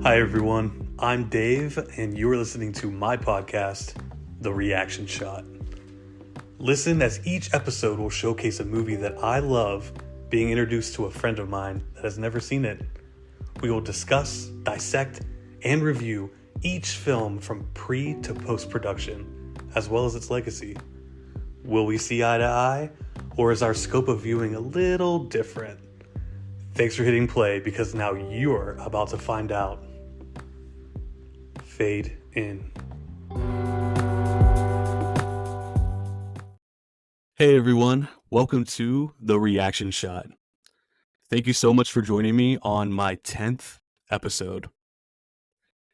Hi everyone, I'm Dave, and you are listening to my podcast, The Reaction Shot. Listen as each episode will showcase a movie that I love being introduced to a friend of mine that has never seen it. We will discuss, dissect, and review each film from pre to post-production, as well as its legacy. Will we see eye to eye, or is our scope of viewing a little different? Thanks for hitting play, because now you're about to find out. Fade in. Hey everyone, welcome to The Reaction Shot. Thank you so much for joining me on my 10th episode.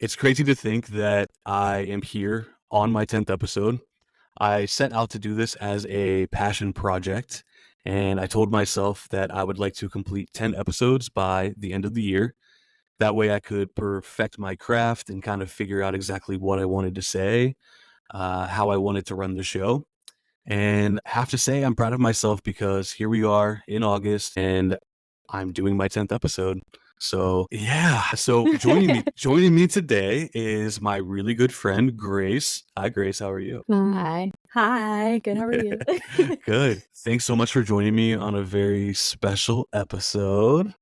It's crazy to think that I am here on my 10th episode. I set out to do this as a passion project, and I told myself that I would like to complete 10 episodes by the end of the year. That way I could perfect my craft and kind of figure out exactly what I wanted to say, how I wanted to run the show. And I have to say I'm proud of myself because here we are in August and I'm doing my 10th episode. So joining me today is my really good friend, Grace. Hi, Grace. How are you? Hi. Good. How are you? Good. Thanks so much for joining me on a very special episode.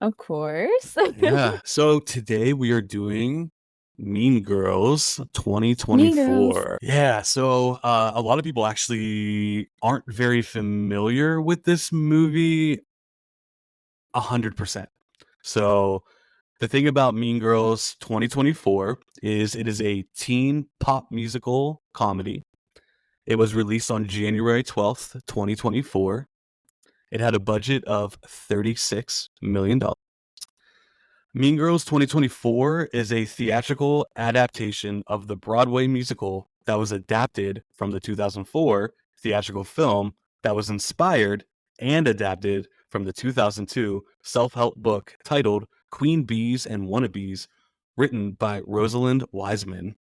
Of course. Yeah. So today we are doing Mean Girls Mean 2024. Girls. Yeah. So a lot of people actually aren't very familiar with this movie 100%. So the thing about Mean Girls 2024 is it is a teen pop musical comedy. It was released on January 12th, 2024. It had a budget of $36 million. Mean Girls 2024 is a theatrical adaptation of the Broadway musical that was adapted from the 2004 theatrical film that was inspired and adapted from the 2002 self-help book titled Queen Bees and Wannabes, written by Rosalind Wiseman.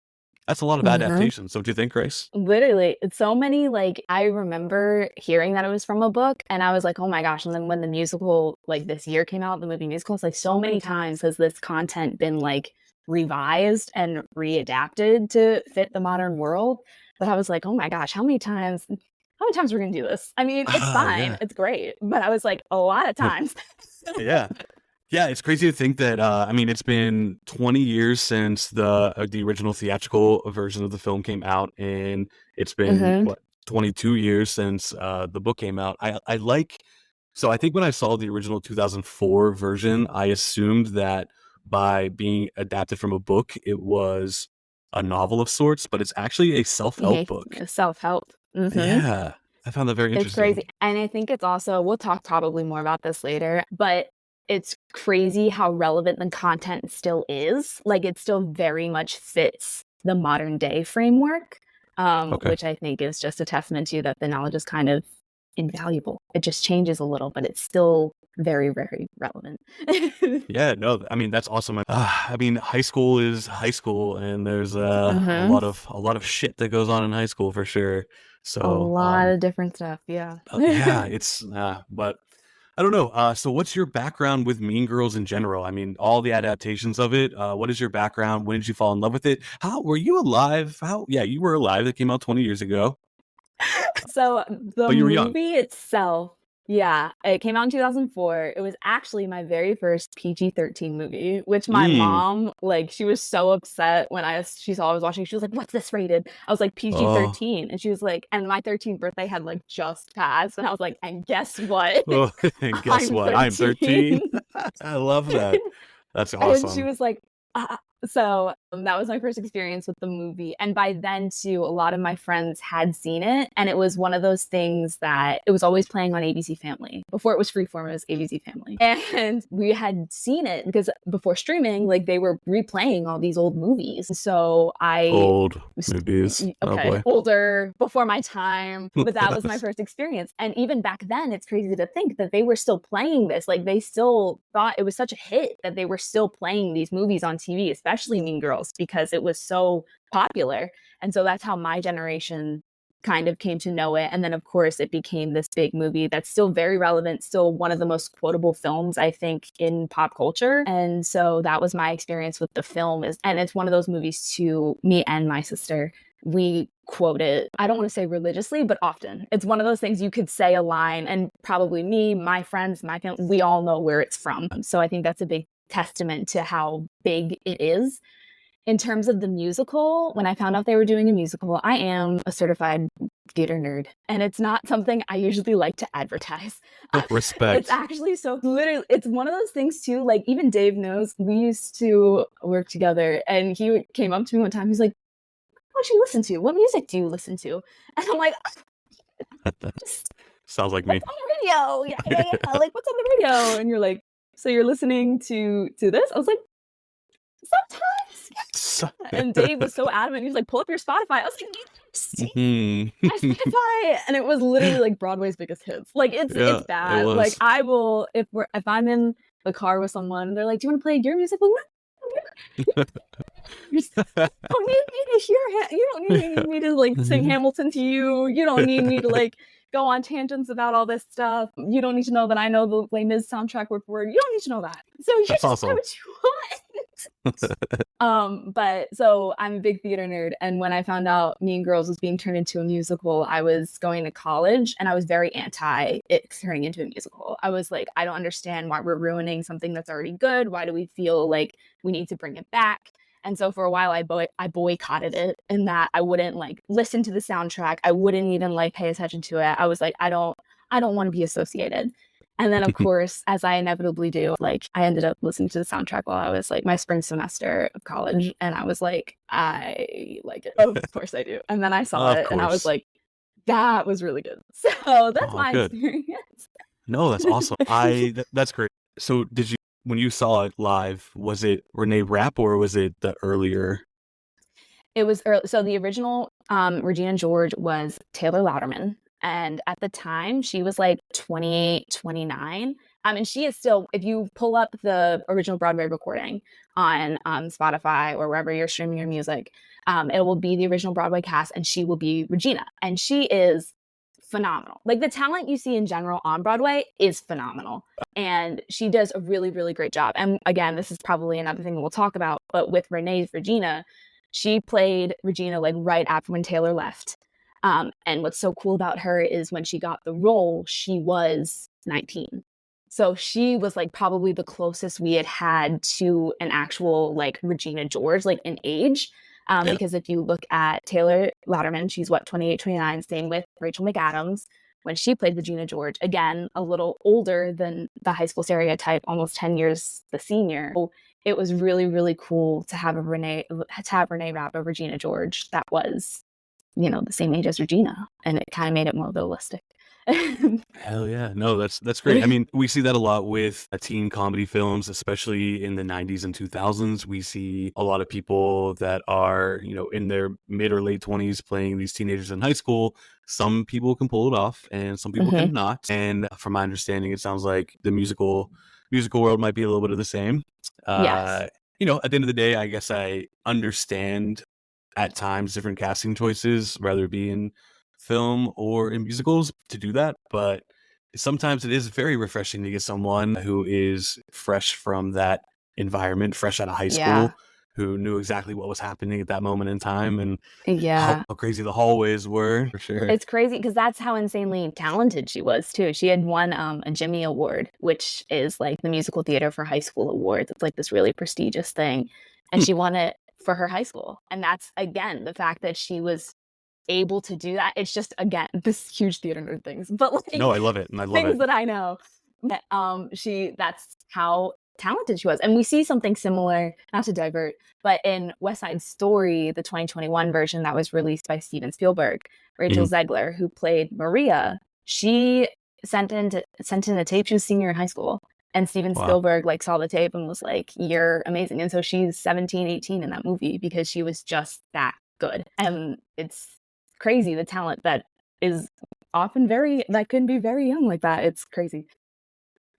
That's a lot of adaptations, don't you think, Grace? Literally, it's so many. I remember hearing that it was from a book, and I was like, oh my gosh. And then when the musical, this year came out, the movie musical, it's like so many times has this content been revised and readapted to fit the modern world. But I was like, oh my gosh, how many times we're gonna do this? I mean, it's fine, Yeah. it's great, but I was like, a lot of times. Yeah. Yeah, it's crazy to think that, it's been 20 years since the original theatrical version of the film came out, and it's been, 22 years since the book came out. So I think when I saw the original 2004 version, I assumed that by being adapted from a book, it was a novel of sorts, but it's actually a self-help book. Self-help. Yeah, I found that very It's interesting. crazy. And I think it's also, we'll talk probably more about this later, but it's crazy how relevant the content still is. It still very much fits the modern day framework, which I think is just a testament to that the knowledge is kind of invaluable. It just changes a little, but it's still very, very relevant. Yeah, no, that's awesome. High school is high school, and there's a lot of shit that goes on in high school for sure. So a lot of different stuff, yeah. Yeah, it's but I don't know. So what's your background with Mean Girls in general? All the adaptations of it. What is your background? When did you fall in love with it? How were you alive? Yeah, you were alive. It came out 20 years ago. So the But you were young. movie itself, yeah, it came out in 2004. It was actually my very first PG-13 movie, which my mom, she was so upset when she saw I was watching. She was like, "What's this rated?" I was like, "PG-13," and she was like, and my 13th birthday had just passed, and I was like, "And guess what? And guess what? I'm 13. I love that. That's awesome. And she was like, so that was my first experience with the movie. And by then, too, a lot of my friends had seen it. And it was one of those things that it was always playing on ABC Family. Before it was Freeform, it was ABC Family. And we had seen it because before streaming, they were replaying all these old movies. So old movies. Okay, oh boy. Older, before my time. But that was my first experience. And even back then, it's crazy to think that they were still playing this. They still thought it was such a hit that they were still playing these movies on TV, especially Mean Girls, because it was so popular. And so that's how my generation kind of came to know it. And then, of course, it became this big movie that's still very relevant, still one of the most quotable films, I think, in pop culture. And so that was my experience with the film. And it's one of those movies too, me and my sister, we quote it, I don't want to say religiously, but often. It's one of those things you could say a line, and probably me, my friends, my family, we all know where it's from. So I think that's a big testament to how big it is. In terms of the musical, when I found out they were doing a musical, I am a certified theater nerd, and it's not something I usually like to advertise. Respect. It's actually so literally, it's one of those things too. Like, even Dave knows, we used to work together, and he came up to me one time. He's like, "What do you listen to? What music do you listen to?" And I'm like, Sounds like me. "What's on the radio? Yeah. Like, what's on the radio?" And you're like, "So you're listening to this?" I was like, "Sometimes." And Dave was so adamant. He was like, "Pull up your Spotify." I was like, Mhm. "My Spotify," and it was literally like Broadway's biggest hits. Like, Yeah, it's it bad. Like, was. I will, if I'm in the car with someone, they're like, "Do you want to play your music?" I'm like, you don't need me to hear. You don't need me to like sing Hamilton to you. You don't need me to like go on tangents about all this stuff. You don't need to know that I know the Les Mis soundtrack word for word. You don't need to know that. So you That's just play awesome. what you want. But so I'm a big theater nerd, and when I found out Mean Girls was being turned into a musical, I was going to college, and I was very anti it turning into a musical. I was like, I don't understand why we're ruining something that's already good. Why do we feel like we need to bring it back? And so for a while, I boycotted it, in that I wouldn't like listen to the soundtrack. I wouldn't even like pay attention to it. I was like, I don't want to be associated. And then, of course, as I inevitably do, like, I ended up listening to the soundtrack while I was like my spring semester of college, and I was like, I like it. Of course I do. And then I saw Of it, and I was course. like, that was really good. So that's Oh, my good. experience. No, that's awesome. That's great. So, did you when you saw it live, was it Renee Rapp or was it the earlier? It was early. So the original Regina George was Taylor Louderman. And at the time, she was like 28, 29. And she is still, if you pull up the original Broadway recording on Spotify or wherever you're streaming your music, it will be the original Broadway cast, and she will be Regina. And she is phenomenal. Like, the talent you see in general on Broadway is phenomenal. And she does a really, really great job. And again, this is probably another thing we'll talk about, but with Renee's Regina, she played Regina like right after when Taylor left. And what's so cool about her is when she got the role, she was 19. So she was like probably the closest we had to an actual like Regina George, like in age. Yeah. Because if you look at Taylor Louderman, she's what, 28, 29, same with Rachel McAdams. When she played Regina George, again, a little older than the high school stereotype, almost 10 years the senior. So it was really, really cool to have Renee Rapp, a Regina George that was, the same age as Regina, and it kind of made it more realistic. Hell yeah. No, that's great. I mean, we see that a lot with teen comedy films, especially in the 90s and 2000s. We see a lot of people that are, in their mid or late 20s playing these teenagers in high school. Some people can pull it off and some people Mhm. cannot. And from my understanding, it sounds like the musical world might be a little bit of the same. Yes. At the end of the day, I guess I understand at times different casting choices, whether it be in film or in musicals, to do that. But sometimes it is very refreshing to get someone who is fresh from that environment, fresh out of high Yeah. school, who knew exactly what was happening at that moment in time and how Yeah. crazy the hallways were, for sure. It's crazy because that's how insanely talented she was too. She had won a Jimmy Award, which is like the musical theater for high school awards. It's like this really prestigious thing. And she won it for her high school. And that's, again, the fact that she was able to do that. It's just, again, this huge theater nerd things, but like No, I love it. And I love things it. that I know. That that's how talented she was. And we see something similar, not to divert, but in West Side Story, the 2021 version that was released by Steven Spielberg, Rachel Mhm. Zegler, who played Maria, she sent in a tape. She was senior in high school. And Steven Wow. Spielberg like saw the tape and was like, "You're amazing." And so she's 17, 18 in that movie because she was just that good. And it's crazy the talent that is often that can be very young like that. It's crazy.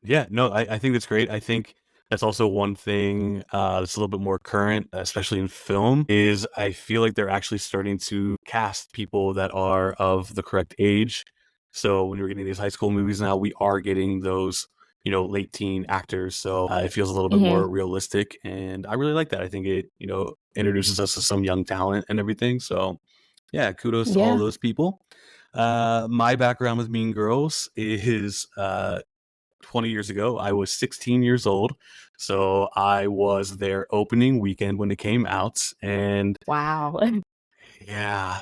Yeah, no, I think that's great. I think That's also one thing that's a little bit more current, especially in film, is I feel like they're actually starting to cast people that are of the correct age. So when we're getting these high school movies now, we are getting those, late teen actors. So it feels a little bit Hmm. more realistic, and I really like that. I think it, introduces us to some young talent and everything. So yeah, kudos to all Yeah. those people. My background with Mean Girls is 20 years ago. I was 16 years old. So I was their opening weekend when it came out. And Wow. yeah,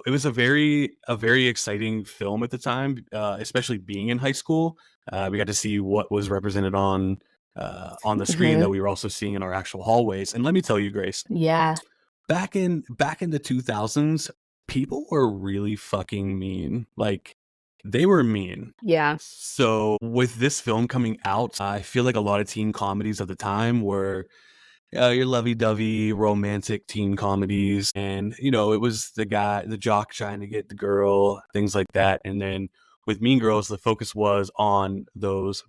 it was a very exciting film at the time, especially being in high school. We got to see what was represented on the screen that Hmm. we were also seeing in our actual hallways. And let me tell you, Grace, Yeah. back in the 2000s, people were really fucking mean. Like, they were mean. Yeah. So with this film coming out, I feel like a lot of teen comedies at the time were your lovey-dovey romantic teen comedies, and it was the jock trying to get the girl, things like that. And then with Mean Girls, the focus was on those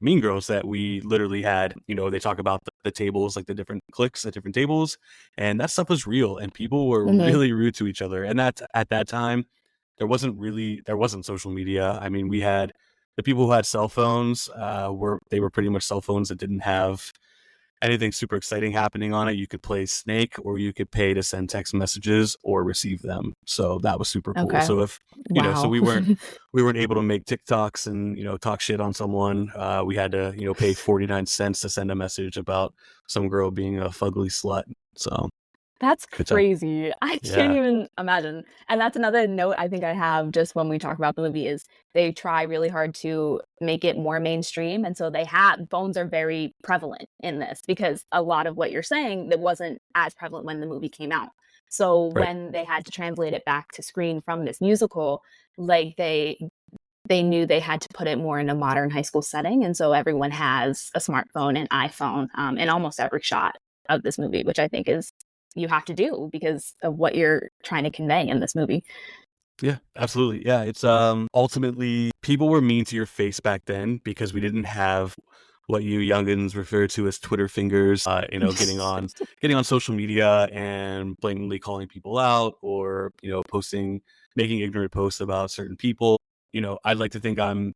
Mean Girls that we literally had. They talk about the tables, like the different cliques at different tables, and that stuff was real, and people were Hmm. really rude to each other. And that at that time, there wasn't social media. I mean, we had the people who had cell phones were pretty much cell phones that didn't have anything super exciting happening on it. You could play Snake, or you could pay to send text messages or receive them. So that was super cool. Okay. So if so Wow. we weren't able to make TikToks and talk shit on someone. We had to pay 49 cents to send a message about some girl being a fugly slut. So That's good time. crazy. I can't Yeah, even imagine. And that's another note I think I have just when we talk about the movie is they try really hard to make it more mainstream. And so phones are very prevalent in this because a lot of what you're saying that wasn't as prevalent when the movie came out. So right. when they had to translate it back to screen from this musical, like they knew they had to put it more in a modern high school setting. And so everyone has a smartphone and iPhone in almost every shot of this movie, which I think is you have to do because of what you're trying to convey in this movie. Yeah, absolutely. Yeah, it's ultimately people were mean to your face back then because we didn't have what you youngins refer to as Twitter fingers. Getting on social media and blatantly calling people out, or making ignorant posts about certain people. I'd like to think I'm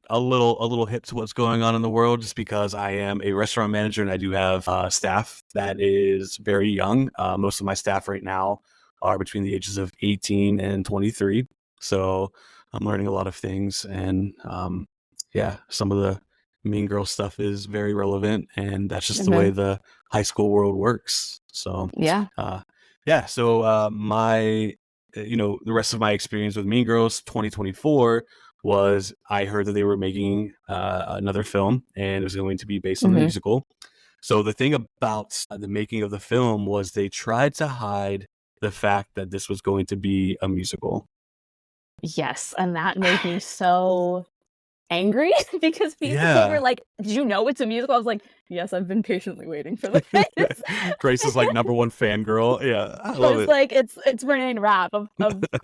a little hip to what's going on in the world, just because I am a restaurant manager and I do have staff that is very young. Most of my staff right now are between the ages of 18 and 23. So I'm learning a lot of things, and yeah, some of the Mean Girl stuff is very relevant, and that's just the way Mhm. the high school world works. So Yeah. uh, yeah, so the rest of my experience with Mean Girls 2024 was I heard that they were making another film, and it was going to be based on the Hmm. musical. So the thing about the making of the film was they tried to hide the fact that this was going to be a musical. Yes. And that made me so angry because people were Yeah. like, "Did you know it's a musical?" I was like, "Yes, I've been patiently waiting for this." Grace is like number one fangirl. Yeah, I I love was it. like, "It's Renee and Rap." Of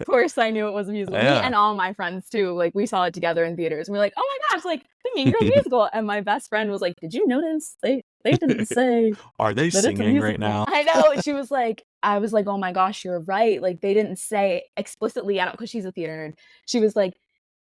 course I knew it was a musical. Me Yeah. and all my friends too, like, we saw it together in theaters, and we're like, "Oh my gosh, like, the Mean Girls musical," and my best friend was like, "Did you notice they didn't say Are they that it's a singing right musical?" now? I know, she was like I was like, "Oh my gosh, you're right," like, they didn't say explicitly, I don't, because she's a theater nerd. She was like,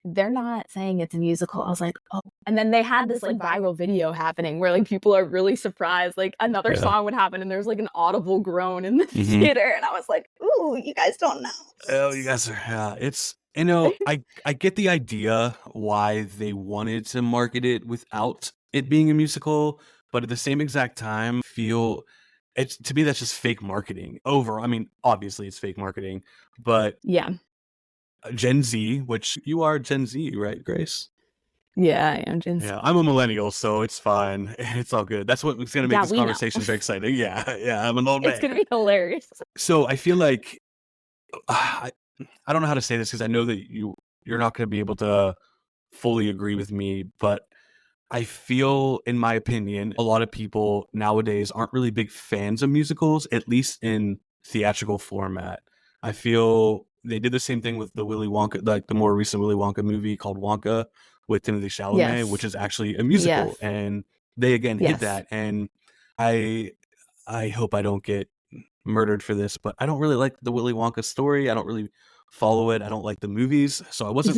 "They're not saying it's a musical." I was like, "Oh," and then they had this, like, viral video happening where, like, people are really surprised, like, another Yeah. song would happen, and there's, like, an audible groan in the Hmm. theater, and I was like, "Ooh, you guys don't know." Oh, you guys are. Yeah, it's I get the idea why they wanted to market it without it being a musical, but at the same exact time, feel it's to me that's just fake marketing. I mean, obviously it's fake marketing, but Yeah. Gen Z, which you are Gen Z, right, Grace? Yeah, I am Gen Z. Yeah, I'm a millennial, so it's fine. It's all good. That's what's going to make Yeah, this we know. conversation very exciting. Yeah, yeah, I'm an old It's man. gonna be hilarious. So I feel like I, I don't know how to say this because I know that you're not going to be able to fully agree with me, but I feel, in my opinion, a lot of people nowadays aren't really big fans of musicals, at least in theatrical format. I feel they did the same thing with the Willy Wonka, like the more recent Willy Wonka movie called Wonka with Timothy Chalamet, which Yes. is actually a musical. Yes. And they again hit Yes. that, and I I hope I don't get murdered for this, but I don't really like the Willy Wonka story. I don't really follow it. I don't like the movies, so I wasn't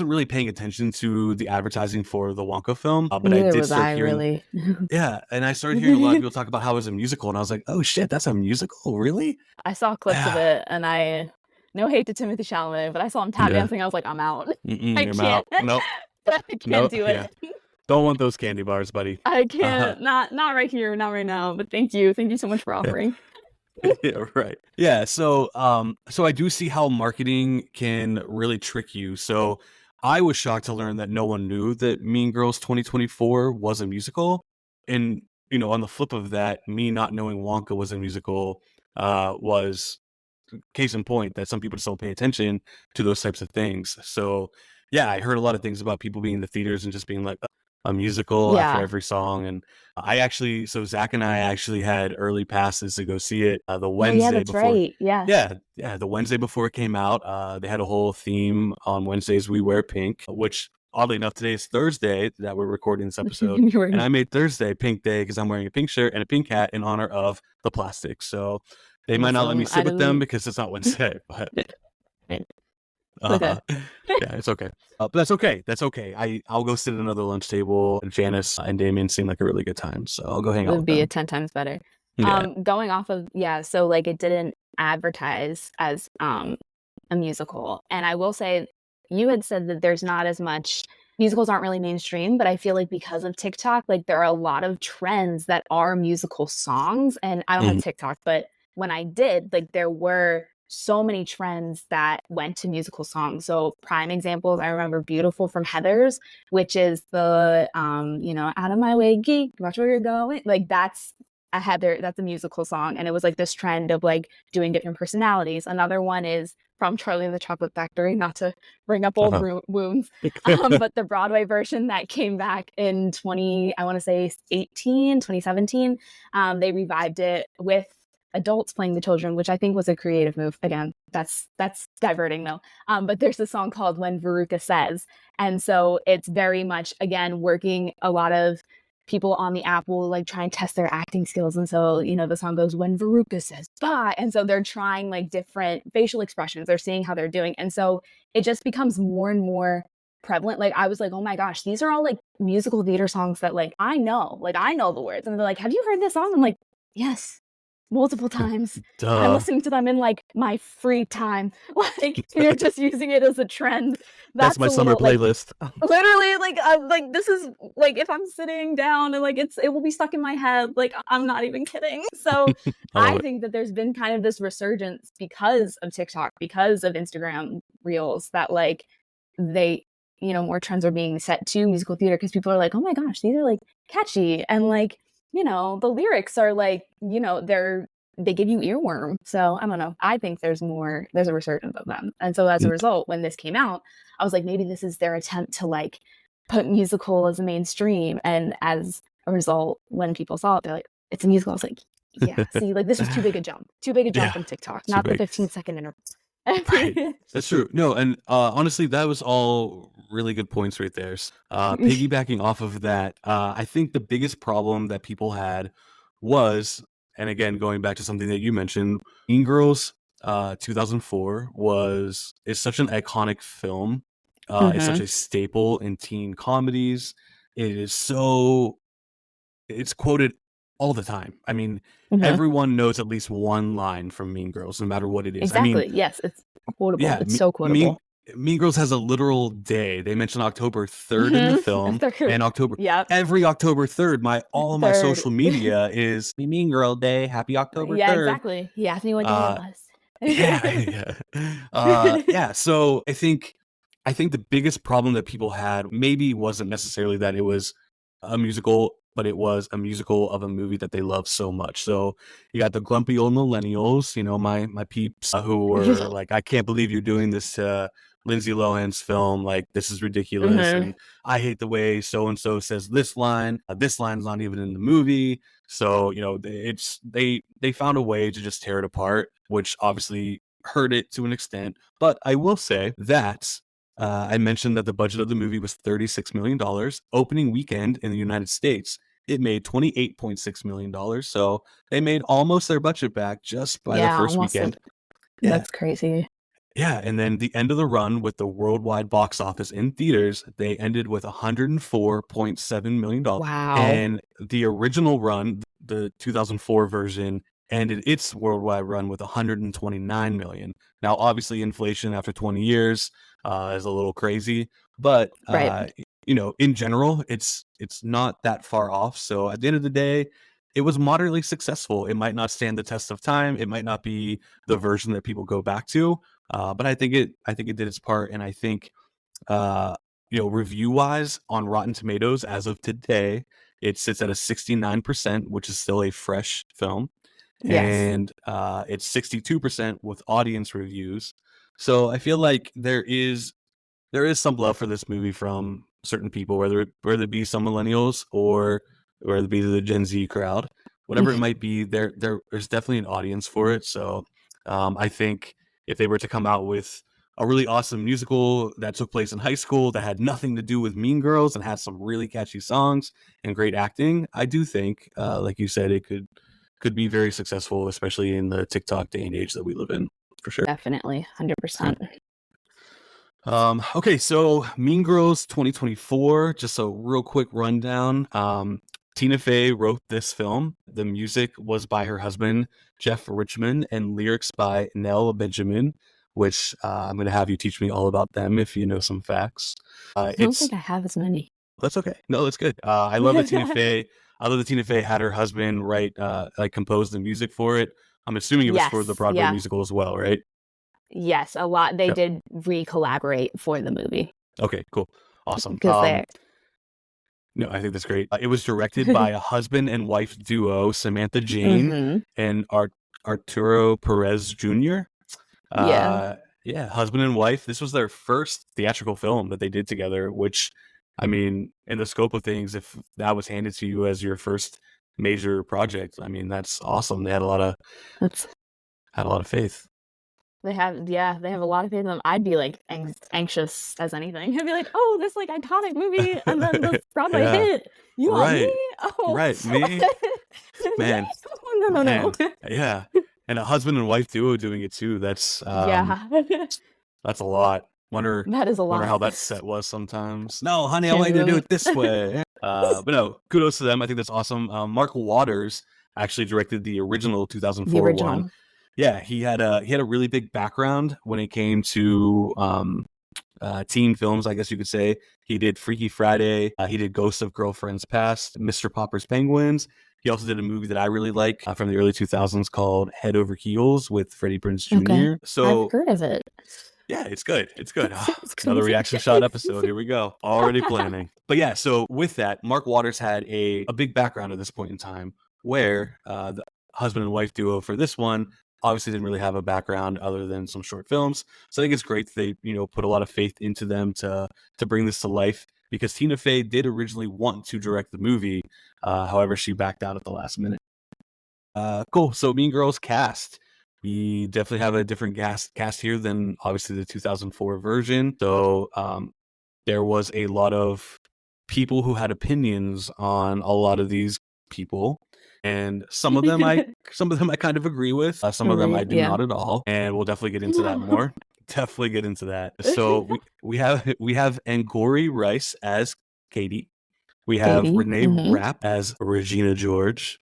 really paying attention to the advertising for the Wonka film. But I Neither did was start I hearing, really. yeah, and I started hearing a lot of people talk about how it was a musical, and I was like, oh shit, that's a musical, really? I saw clips of Yeah, it, and no hate to Timothy Chalamet, but I saw him tap yeah. dancing. I was like, I'm out. I You're can't. out. Nope, I can't no, do yeah. it. Don't want those candy bars, buddy. I Uh, can't. Not right here, not right now. But thank you. Thank you so much for yeah. offering. Yeah, right. Yeah, so I do see how marketing can really trick you. So I was shocked to learn that no one knew that Mean Girls 2024 was a musical. And on the flip of that, me not knowing Wonka was a musical was case in point that some people just don't pay attention to those types of things. So yeah, I heard a lot of things about people being in the theaters and just being like a musical after Yeah. every song. And so Zach and I actually had early passes to go see it the Oh yeah, Wednesday that's before. right. Yes. Yeah, the Wednesday before it came out. They had a whole theme on Wednesdays. We wear pink, which oddly enough, today is Thursday that we're recording this episode. You were And I made Thursday Pink Day because I'm wearing a pink shirt and a pink hat in honor of the plastic. So they might not let me awesome. I sit with them didn't. because it's not Wednesday, but Okay. yeah, it's okay. But that's okay. That's okay. I'll go sit at another lunch table. Janice and Damien seem like a really good time, so I'll go hang out Would with be a them. 10 times better. Yeah. Going off of, yeah, so like it didn't advertise as a musical. And I will say, you had said that there's not as much, musicals aren't really mainstream, but I feel like because of TikTok, like there are a lot of trends that are musical songs. And I don't have Mhm. TikTok, but when I did, like there were so many trends that went to musical songs. So prime examples, I remember Beautiful from Heathers, which is the out of my way geek, watch where you're going. Like that's a musical song. And it was like this trend of like doing different personalities. Another one is from Charlie and the Chocolate Factory, not to bring up old Uh-huh. wounds, but the Broadway version that came back in I want to say 2017, they revived it with adults playing the children, which I think was a creative move. Again, that's diverting though. But there's a song called When Veruca Says. And so it's very much, again, working a lot of people on the app will like try and test their acting skills. And so, the song goes, When Veruca Says bye. And so they're trying like different facial expressions. They're seeing how they're doing. And so it just becomes more and more prevalent. Like I was like, oh my gosh, these are all like musical theater songs that like I know the words. And they're like, have you heard this song? I'm like, yes, multiple times. And I'm Duh. listening to them in like my free time. Like you're just using it as a trend. That's That's my a summer little like playlist. literally like I'm like this is like if I'm sitting down and like it will be stuck in my head. Like I'm not even kidding. So I love I it. think that there's been kind of this resurgence because of TikTok, because of Instagram Reels, that like they more trends are being set to musical theater because people are like, oh my gosh, these are like catchy, and like the lyrics are like they give you earworm. So I don't know, I think there's a resurgence of them. And so as a result, when this came out, I was like, maybe this is their attempt to like put musical as a mainstream. And as a result, when people saw it, they're like, it's a musical. I was like, yeah, see, like this was too big a jump Yeah, from TikTok, too not the big. 15-second interval. Right. That's true. No, and honestly, that was all really good points right there. Piggybacking off of that, I think the biggest problem that people had was, and again, going back to something that you mentioned, Mean Girls 2004 is such an iconic film. It's such Hmm. a staple in teen comedies. It is it's quoted all the time. I mean, Hmm. everyone knows at least one line from Mean Girls, no matter what it is. I mean, Exactly. Yes, it's quotable. yeah, It's so Mean quotable. Mean Girls has a literal day. They mention October 3rd in the Hmm. film, Third. and Yep. every October 3rd, all of my Third. social media is Mean Girl Day. Happy October Yeah, 3rd. exactly. He asked me what day it Uh, was. yeah, yeah. Yeah, so I think the biggest problem that people had maybe wasn't necessarily that it was a musical, but it was a musical of a movie that they love so much. So you got the grumpy old millennials, my peeps, who were like, I can't believe you're doing this to Lindsay Lohan's film. Like, this is ridiculous. Hmm. And I hate the way so and so says this line. This line's not even in the movie. So, they found a way to just tear it apart, which obviously hurt it to an extent. But I will say that I mentioned that the budget of the movie was $36 million. Opening weekend in the United States, it made $28.6 million. So they made almost their budget back just by the Yeah, first almost. weekend. Yeah. That's crazy. Yeah. And then the end of the run with the worldwide box office in theaters, they ended with $104.7 million. Wow. And the original run, the 2004 version, ended its worldwide run with 129 million. Now, obviously, inflation after 20 years is a little crazy, but Right. in general, it's not that far off. So at the end of the day, it was moderately successful. It might not stand the test of time. It might not be the version that people go back to, but I think it did its part, and I think uh, review wise on Rotten Tomatoes as of today, it sits at a 69%, which is still a fresh film, Yes. and it's 62% with audience reviews. So I feel like there is some love for this movie from certain people, whether it be some millennials or whether it be the Gen Z crowd, whatever it might be. There's definitely an audience for it. So I think if they were to come out with a really awesome musical that took place in high school that had nothing to do with Mean Girls and had some really catchy songs and great acting, I do think, like you said, it could be very successful, especially in the TikTok day and age that we live in, for sure. Definitely. Yeah. 100%. Okay, so Mean Girls 2024, just a real quick rundown. Tina Fey wrote this film. The music was by her husband, Jeff Richman, and lyrics by Nell Benjamin, which I'm going to have you teach me all about them if you know some facts. I don't think I have as many. That's okay. No, that's good. I love that Tina Fey. I love that Tina Fey had her husband compose the music for it. I'm assuming it was for the Yes. Broadway Yeah. musical as well, right? Yes. A lot. They Yep. did re-collaborate for the movie Okay, cool. Awesome. because they. No, I think that's great. It was directed by a husband and wife duo, Samantha Jane Hmm. and Arturo Perez Jr. Yeah. Yeah, husband and wife. This was their first theatrical film that they did together, which, I mean, in the scope of things, if that was handed to you as your first major project, I mean, that's awesome. They had a lot That's. of faith. They have a lot of faith in them. I'd be like anxious as anything. I'd be like, oh, this like iconic movie and then this Broadway Yeah, hit. You want me? right, Oh, right. Me, man, no. man, yeah. And a husband and wife duo doing it too. That's Yeah, that's a lot. Wonder that is a wonder how lot. that set was sometimes. No, honey, I Can want you you to do really? it this way. But no, kudos to them. I think that's awesome. Mark Waters actually directed the original The 2004 one. original. Yeah, he had a really big background when it came to teen films, I guess you could say. He did Freaky Friday. He did Ghosts of Girlfriends Past, Mr. Popper's Penguins. He also did a movie that I really like from the early 2000s called Head Over Heels with Freddie Prinze Jr. Okay, So I've heard of it. yeah, it's good. It's good. It's Another crazy. reaction shot episode. Here we go. Already planning. But yeah, so with that, Mark Waters had a big background at this point in time where the husband and wife duo for this one obviously didn't really have a background other than some short films. So I think it's great that they, put a lot of faith into them to bring this to life, because Tina Fey did originally want to direct the movie. However, she backed out at the last minute. Cool. So Mean Girls cast. We definitely have a different cast here than obviously the 2004 version. So there was a lot of people who had opinions on a lot of these people, and some of them I kind of agree with. Some of them I Right, do yeah. not at all, and we'll definitely get into that more. Definitely get into that. So we have Angourie Rice as Katie. We have Katie. Renee Rapp as Regina George.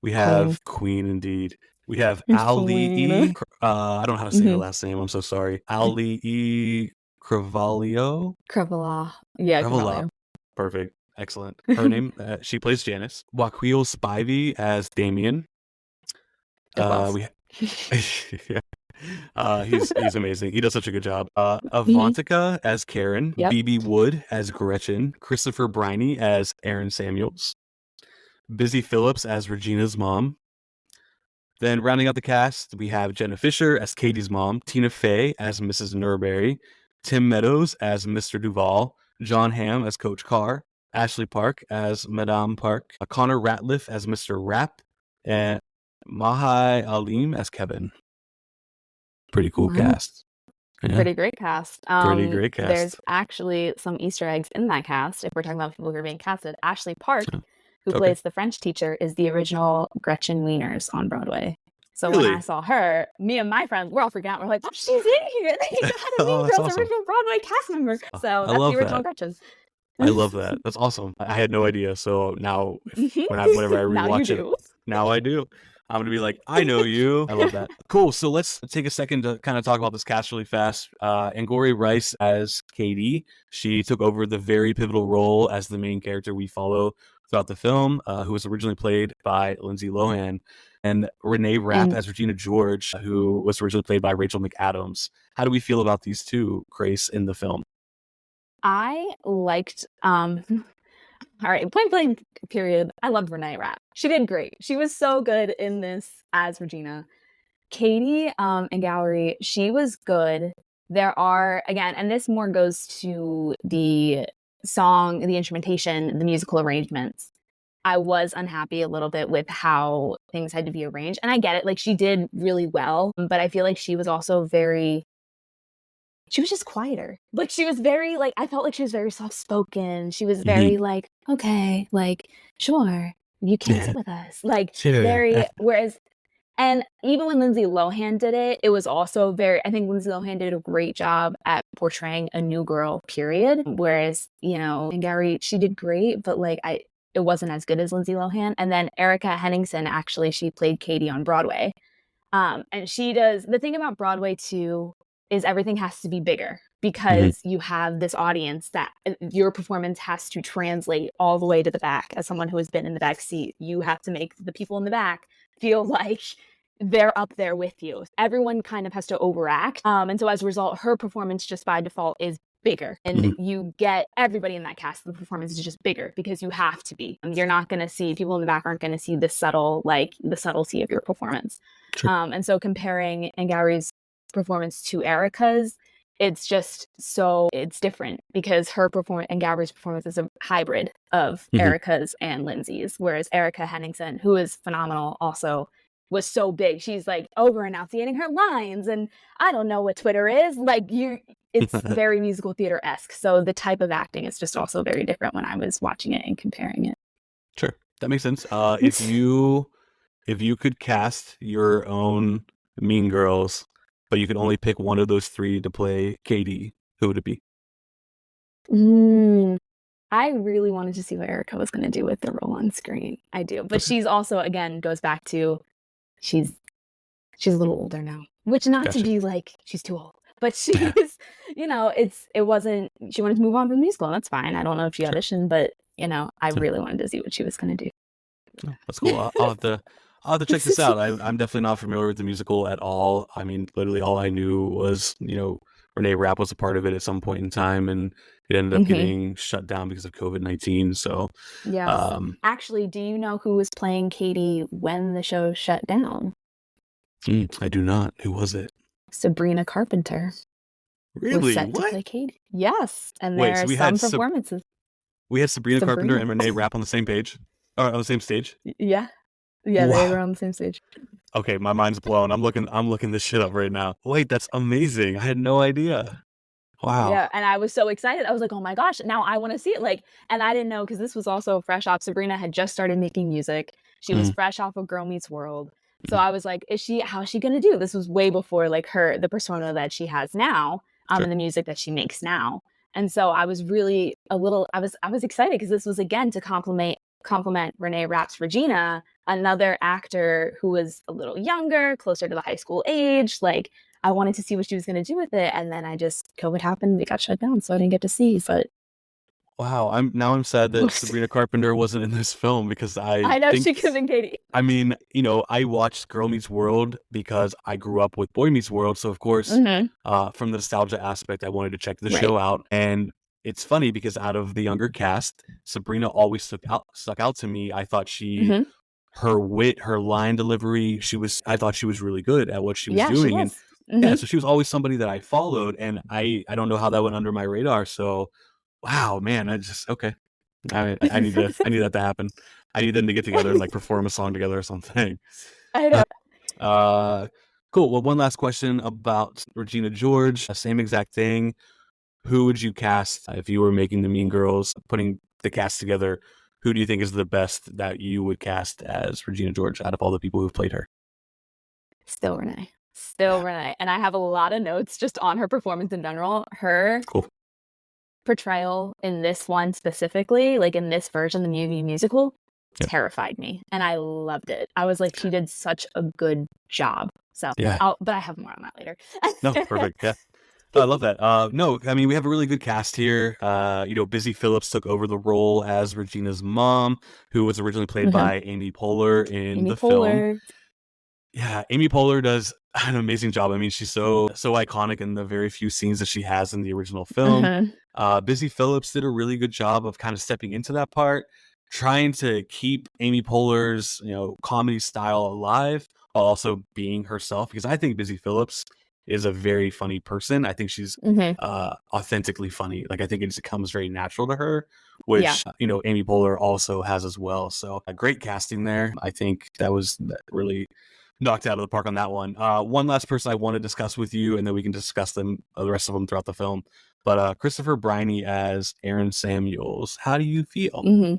We Queen. have Queen indeed. We have Queen. Ali E. I don't know how to say her Mhm. last name. I'm so sorry. Ali E. Crevalio. Crevala. Yeah, Crevalio. Crevalio. Perfect. Excellent. Her name. She plays Janice. Joaquin Spivey as Damien. We. Yeah. He's amazing. He does such a good job. Avantika as Karen. Yep. BB Wood as Gretchen. Christopher Briney as Aaron Samuels. Busy Phillips as Regina's mom. Then rounding out the cast, we have Jenna Fisher as Katie's mom, Tina Fey as Mrs. Nurberry, Tim Meadows as Mr. Duval, John Hamm as Coach Carr, Ashley Park as Madame Park, Connor Ratliff as Mr. Rapp, and Mahai Alim as Kevin. Pretty cool cast. Yeah, Pretty great cast. pretty great There's cast. actually some Easter eggs in that cast. If we're talking about people who are being casted, Ashley Park, who Okay. plays the French teacher, is the original Gretchen Wieners on Broadway. So when I Really? saw her, me and my friends, we're all freaking out. We're like, oh, she's in here. They got a Oh, Mean that's Girls awesome. original Broadway cast member. So I that's the love original that. Gretchen. I love that. That's awesome. I had no idea. So now, whenever I Now you rewatch it, do. now I do. I'm gonna be like, I know you. I love that. Cool. So let's take a second to kind of talk about this cast really fast. Angourie Rice as Katie. She took over the very pivotal role as the main character we follow throughout the film, who was originally played by Lindsay Lohan, and Renee Rapp And as Regina George, who was originally played by Rachel McAdams. How do we feel about these two, Grace, in the film? I liked all right, point blank period. I loved Renee Rapp. She did great. She was so good in this as Regina. Katie and Gallery, she was good. There are, again, and this more goes to the song, the instrumentation, the musical arrangements. I was unhappy a little bit with how things had to be arranged. And I get it. Like, she did really well, but I feel like she was also very, she was just quieter. Like, she was very, like, I felt like she was very soft spoken. She was very, like, okay, like, sure, you can sit with us. Like, Sure. very, whereas, and even when Lindsay Lohan did it, it was also very, I think Lindsay Lohan did a great job at portraying a new girl, period. Whereas, you know, and Gary, she did great, but like, it wasn't as good as Lindsay Lohan. And then Erica Henningsen, actually, she played Katie on Broadway. And she does, the thing about Broadway too is everything has to be bigger because you have this audience that your performance has to translate all the way to the back. As someone who has been in the back seat, you have to make the people in the back feel like they're up there with you. Everyone kind of has to overact. And so as a result, her performance just by default is bigger. And you get everybody in that cast, the performance is just bigger because you have to be. You're not going to see, people in the back aren't going to see the subtlety of your performance. Sure. And so comparing Angauri's performance to Erica's, it's just so, it's different because her performance and Gabri's performance is a hybrid of Erica's and Lindsay's, whereas Erica Henningsen, who is phenomenal, also was so big. She's like over enunciating her lines, and I don't know what Twitter is. Like, it's very musical theater-esque. So the type of acting is just also very different when I was watching it and comparing it. Sure, that makes sense. If you could cast your own Mean Girls, but you could only pick one of those three to play Katie, who would it be? I really wanted to see what Erica was going to do with the role on screen. I do. But she's also, again, goes back to she's a little older now, which not to be like she's too old, but she's, you know, she wanted to move on from the musical, and that's fine. I don't know if she auditioned, but, you know, I really wanted to see what she was going to do. Oh, that's cool. I'll have to check this out. I'm definitely not familiar with the musical at all. I mean, literally all I knew was, you know, Renee Rapp was a part of it at some point in time, and it ended up getting shut down because of COVID-19. So, yeah. Actually, do you know who was playing Katie when the show shut down? I do not. Who was it? Sabrina Carpenter. Really? Was set to play Katie. Yes, and there are some performances. We had Sabrina Carpenter and Renee Rapp on the same page, or on the same stage. Yeah, wow. They were on the same stage. Okay, my mind's blown. I'm looking this shit up right now. Wait, that's amazing. I had no idea. Wow. Yeah, and I was so excited. I was like, oh my gosh, now I want to see it. Like, and I didn't know, because this was also fresh off. Sabrina had just started making music. She was fresh off of Girl Meets World. So I was like, how's she gonna do? This was way before like the persona that she has now, and the music that she makes now. And so I was really I was excited because this was, again, to complement Renee Rapp's Regina, another actor who was a little younger, closer to the high school age. Like, I wanted to see what she was going to do with it, and then COVID happened, it got shut down, so I didn't get to see. But wow, I'm sad that Sabrina Carpenter wasn't in this film, because I know think, she could have been Katie. I mean, you know, I watched Girl Meets World because I grew up with Boy Meets World, so of course, from the nostalgia aspect, I wanted to check the show out. And it's funny because out of the younger cast, Sabrina always stuck out to me. I thought her wit, her line delivery, I thought she was really good at what she was doing. She was. And so she was always somebody that I followed, and I don't know how that went under my radar. So, wow, man, okay. I need that to happen. I need them to get together and like perform a song together or something. I know. Cool. Well, one last question about Regina George. Same exact thing. Who would you cast if you were making the Mean Girls, putting the cast together? Who do you think is the best that you would cast as Regina George out of all the people who've played her? Still Renee. Still Yeah. Renee. And I have a lot of notes just on her performance in general. Her Cool. portrayal in this one specifically, like in this version, the movie musical, Yeah. terrified me. And I loved it. I was like, she did such a good job. So, Yeah. but I have more on that later. No, perfect. Yeah. I love that. No, I mean, we have a really good cast here. Busy Phillips took over the role as Regina's mom, who was originally played Mhm. by Amy Poehler in Amy the film. Poehler. Yeah, Amy Poehler does an amazing job. I mean, she's so iconic in the very few scenes that she has in the original film. Mhm. Busy Phillips did a really good job of kind of stepping into that part, trying to keep Amy Poehler's comedy style alive while also being herself. Because I think Busy Phillips is a very funny person. I think she's Mhm. authentically funny. Like I think it just comes very natural to her, Yeah. which Amy Poehler also has as well. So a great casting there. I think that really knocked out of the park on that one. One last person I want to discuss with you, and then we can discuss them, the rest of them throughout the film. But Christopher Briney as Aaron Samuels. How do you feel? Mhm.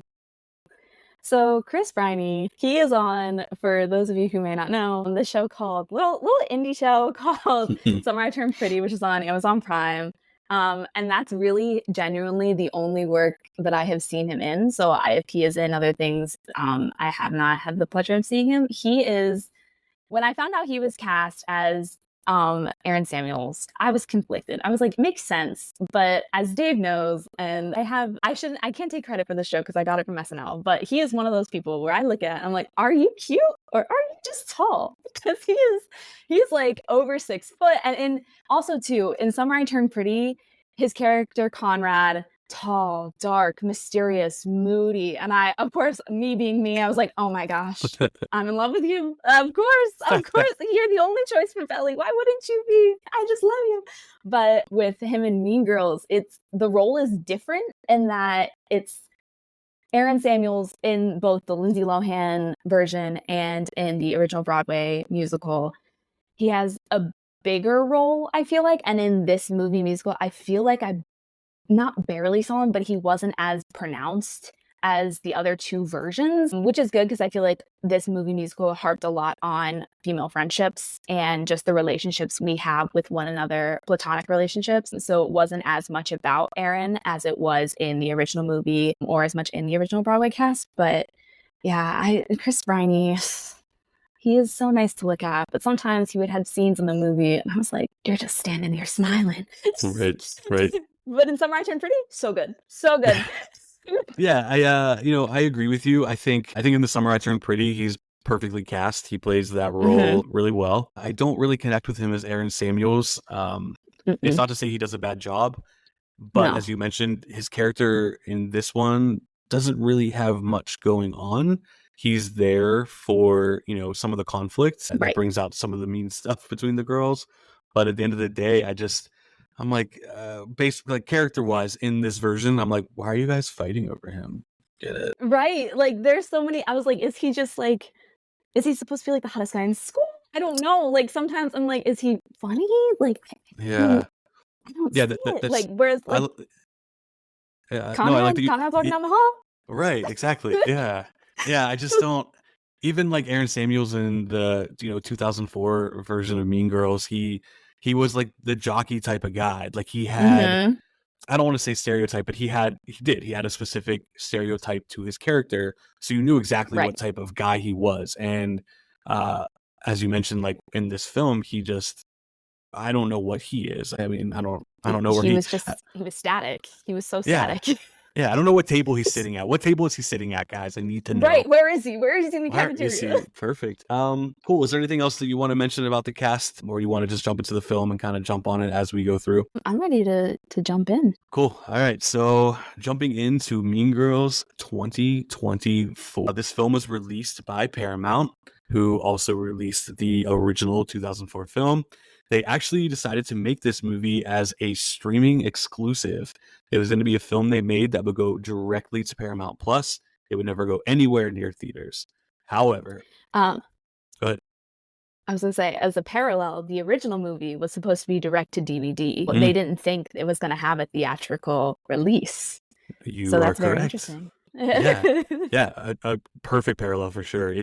So Chris Briney, he is on, for those of you who may not know, the show called little indie show called Summer I Turned Pretty, which is on Amazon Prime. And that's really genuinely the only work that I have seen him in. So if he is in other things, I have not had the pleasure of seeing him. He is, when I found out he was cast as Aaron Samuels, I was conflicted. I was like, makes sense. But as Dave knows, and I can't take credit for the show because I got it from SNL, but he is one of those people where I look at I'm like, are you cute or are you just tall? Because he's like over 6 foot. And also too, in Summer I Turned Pretty, his character Conrad, tall, dark, mysterious, moody. And I, of course, me being me, I was like, oh my gosh, I'm in love with you. Of course. You're the only choice for Belly. Why wouldn't you be? I just love you. But with him in Mean Girls, the role is different in that it's Aaron Samuels in both the Lindsay Lohan version and in the original Broadway musical. He has a bigger role, I feel like. And in this movie musical, I feel like I not barely saw him, but he wasn't as pronounced as the other two versions, which is good because I feel like this movie musical harped a lot on female friendships and just the relationships we have with one another, platonic relationships. So it wasn't as much about Aaron as it was in the original movie or as much in the original Broadway cast. But yeah, Chris Briney, he is so nice to look at, but sometimes he would have scenes in the movie and I was like, you're just standing there smiling. Right, right. But in Summer I Turned Pretty, so good. So good. Yeah, I agree with you. I think in The Summer I Turned Pretty, he's perfectly cast. He plays that role really well. I don't really connect with him as Aaron Samuels. It's Mm-mm. not to say he does a bad job, but No. as you mentioned, his character in this one doesn't really have much going on. He's there for, some of the conflicts that Right. brings out some of the mean stuff between the girls. But at the end of the day, I'm like, based like character wise in this version, I'm like, why are you guys fighting over him? Get it? Right. Like there's so many I was like, is he supposed to be like the hottest guy in school? I don't know. Like sometimes I'm like, is he funny? Like Yeah, I don't yeah. see That it. that's Like whereas I like l- no, I like Conrad, that you. Conrad walking down the hall. Right, exactly. Yeah. Yeah, I just don't even like Aaron Samuels in the, 2004 version of Mean Girls, he was like the jockey type of guy. Like he had Mm-hmm. I don't want to say stereotype, but he had a specific stereotype to his character, so you knew exactly Right. what type of guy he was. And uh as you mentioned, like in this film, I don't know what he is. I mean, I don't know where He was static. He was so yeah. static. Yeah, I don't know what table he's sitting at. What table is he sitting at, guys? I need to know. Right. Where is he? Where is he in the Where is cafeteria? he? Perfect. Cool. Is there anything else that you want to mention about the cast, or you want to just jump into the film and kind of jump on it as we go through? I'm ready to jump in. Cool. All right. So jumping into Mean Girls 2024. This film was released by Paramount, who also released the original 2004 film. They actually decided to make this movie as a streaming exclusive. It was going to be a film they made that would go directly to Paramount Plus. It would never go anywhere near theaters. However, Um, go ahead. I was gonna say, as a parallel, the original movie was supposed to be direct to DVD. Mm, They didn't think it was gonna have a theatrical release. So you are that's very correct. interesting. Yeah, yeah, a perfect parallel for sure.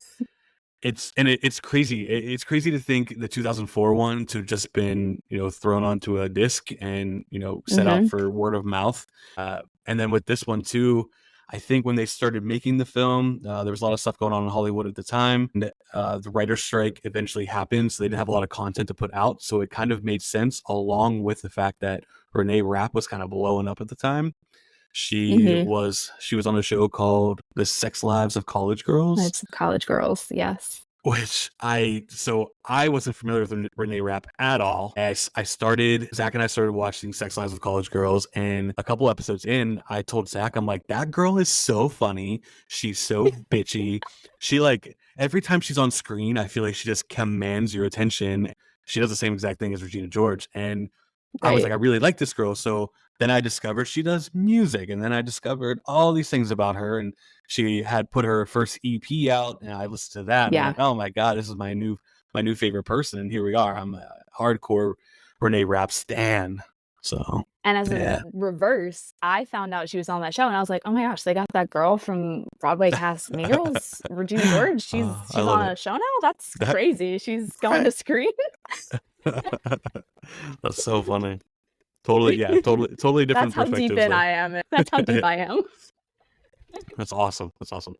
It's crazy. It's crazy to think the 2004 one to just been thrown onto a disc and set out Hmm. for word of mouth. And then with this one too, I think when they started making the film, there was a lot of stuff going on in Hollywood at the time. And, the writer's strike eventually happened, so they didn't have a lot of content to put out. So it kind of made sense, along with the fact that Renee Rapp was kind of blowing up at the time. She Hmm. was she was on a show called The Sex Lives of College Girls, It's college girls, yes. which I wasn't familiar with Renee Rapp at all. Zach and I started watching Sex Lives of College Girls, and a couple episodes in, I told Zach, I'm like, that girl is so funny. She's so bitchy. She like every time she's on screen, I feel like she just commands your attention. She does the same exact thing as Regina George, and I was like, Right. I really like this girl. So then I discovered she does music, and then I discovered all these things about her, and she had put her first EP out, and I listened to that, and I'm Yeah. like, oh my god, this is my new favorite person, and here we are. I'm a hardcore Renee Rapp stan. So And as a yeah, reverse, I found out she was on that show, and I was like, "Oh my gosh, they got that girl from Broadway cast Mean Girls, Regina George. She's I she's love on it. a show now. That's That crazy. She's going to screen." that's so funny. Totally, yeah, totally That's different how deep perspectives in though. I am. That's how deep I am. That's awesome. That's awesome.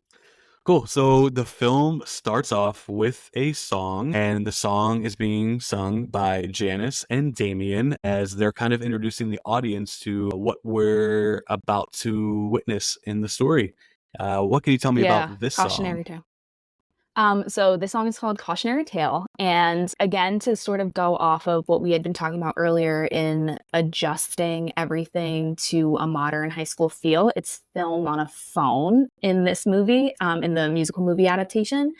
Cool. So the film starts off with a song, and the song is being sung by Janice and Damien as they're kind of introducing the audience to what we're about to witness in the story. What can you tell me Yeah, about this song? cautionary tale. So this song is called Cautionary Tale. And again, to sort of go off of what we had been talking about earlier in adjusting everything to a modern high school feel, it's filmed on a phone in this movie, in the musical movie adaptation.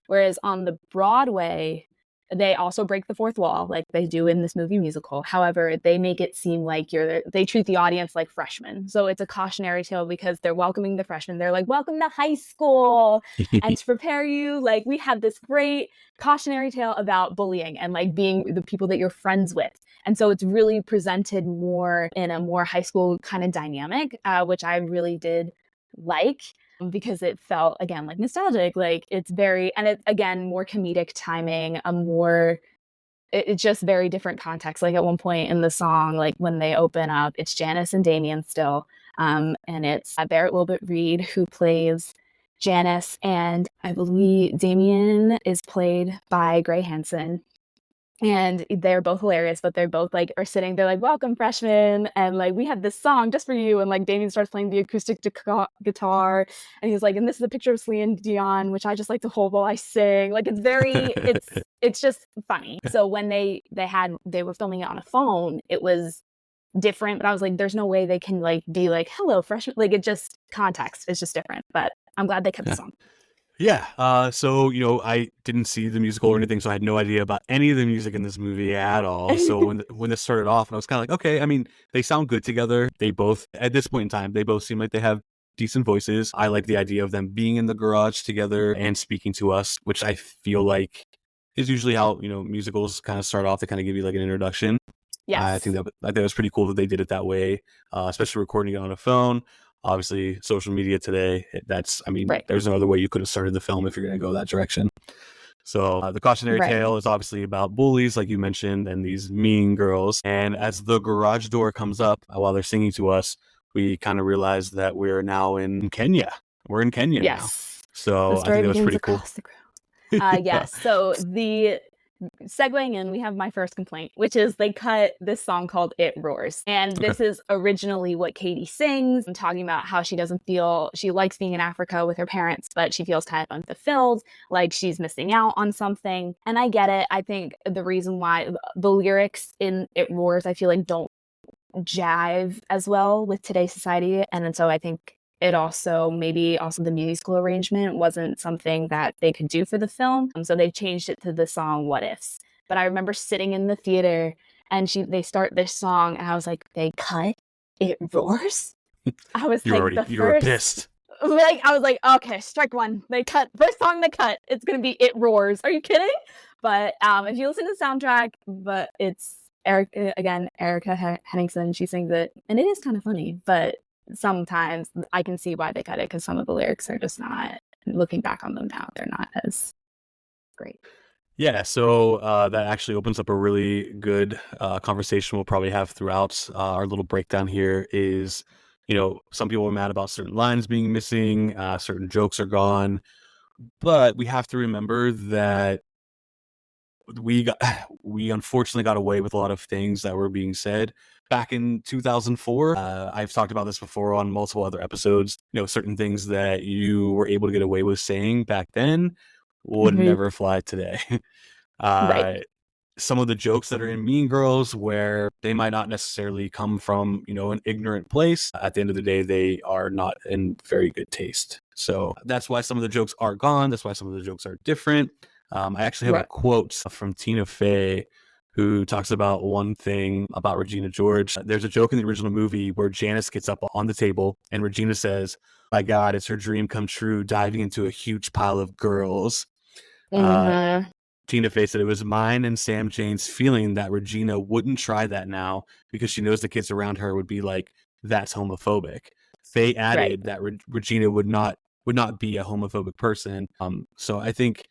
Whereas on the Broadway, they also break the fourth wall like they do in this movie musical. However, they make it seem like they treat the audience like freshmen. So it's a cautionary tale because they're welcoming the freshmen. They're like, "Welcome to high school." And to prepare you, like, we have this great cautionary tale about bullying and like being the people that you're friends with. And so it's really presented more in a more high school kind of dynamic, which I really did like because it felt again like nostalgic. Like it's very, and it again, more comedic timing, it's just very different context. Like at one point in the song, like when they open up, it's Janice and Damien still. And it's Barrett Wilbert Reed who plays Janice, and I believe Damien is played by Gray Hansen. And they're both hilarious, but they're both like are sitting there like, "Welcome, freshmen," and like, "We have this song just for you." And like Damien starts playing the acoustic guitar, and he's like, "And this is a picture of Celine Dion, which I just like to hold while I sing." Like it's just funny. So when they were filming it on a phone, it was different. But I was like, "There's no way they can like be like, 'Hello, freshman.'" Like it just context is just different. But I'm glad they kept the Yeah. song. Yeah. So, I didn't see the musical or anything, so I had no idea about any of the music in this movie at all. So when this started off, I was kind of like, okay, I mean, they sound good together. They both, at this point in time, they both seem like they have decent voices. I like the idea of them being in the garage together and speaking to us, which I feel like is usually how, musicals kind of start off. They kind of give you like an introduction. Yes, I think it was pretty cool that they did it that way, especially recording it on a phone. Obviously, social media today, I mean, right, there's no other way you could have started the film if you're going to go that direction. So the cautionary right. tale is obviously about bullies, like you mentioned, and these mean girls. And as the garage door comes up while they're singing to us, we kind of realize that we're now in Kenya. We're in Kenya now. Yes, the So I think story that was begins pretty cool. across the ground. Yes. So the segueing in, we have my first complaint, which is they cut this song called "It Roars," and Okay. this is originally what Katie sings. I'm talking about how she likes being in Africa with her parents, but she feels kind of unfulfilled, like she's missing out on something. And I get it. I think the reason why the lyrics in "It Roars," I feel like don't jive as well with today's society, and then so I think it also maybe also the musical arrangement wasn't something that they could do for the film, so they changed it to the song "What Ifs." But I remember sitting in the theater and they start this song, and I was like, they cut "It Roars." I was like, the You were first pissed. Like, I was like, okay, strike one. They cut first song they cut. It's gonna be It Roars. Are you kidding? But if you listen to the soundtrack, but it's Erica Henningsen. She sings it, and it is kind of funny. But sometimes I can see why they cut it because some of the lyrics are just not. Looking back on them now, they're not as great. Yeah, so that actually opens up a really good conversation we'll probably have throughout our little breakdown here is, some people are mad about certain lines being missing, certain jokes are gone, but we have to remember that we unfortunately got away with a lot of things that were being said back in 2004. I've talked about this before on multiple other episodes. Certain things that you were able to get away with saying back then would never fly today. Right. Some of the jokes that are in Mean Girls, where they might not necessarily come from, an ignorant place, at the end of the day, they are not in very good taste. So that's why some of the jokes are gone. That's why some of the jokes are different. I actually have a quote from Tina Fey, who talks about one thing about Regina George. There's a joke in the original movie where Janice gets up on the table and Regina says, "My God, it's her dream come true, diving into a huge pile of girls." Tina Fey said it was mine and Sam Jane's feeling that Regina wouldn't try that now because she knows the kids around her would be like, "That's homophobic." Fey added that Regina would not be a homophobic person. So I think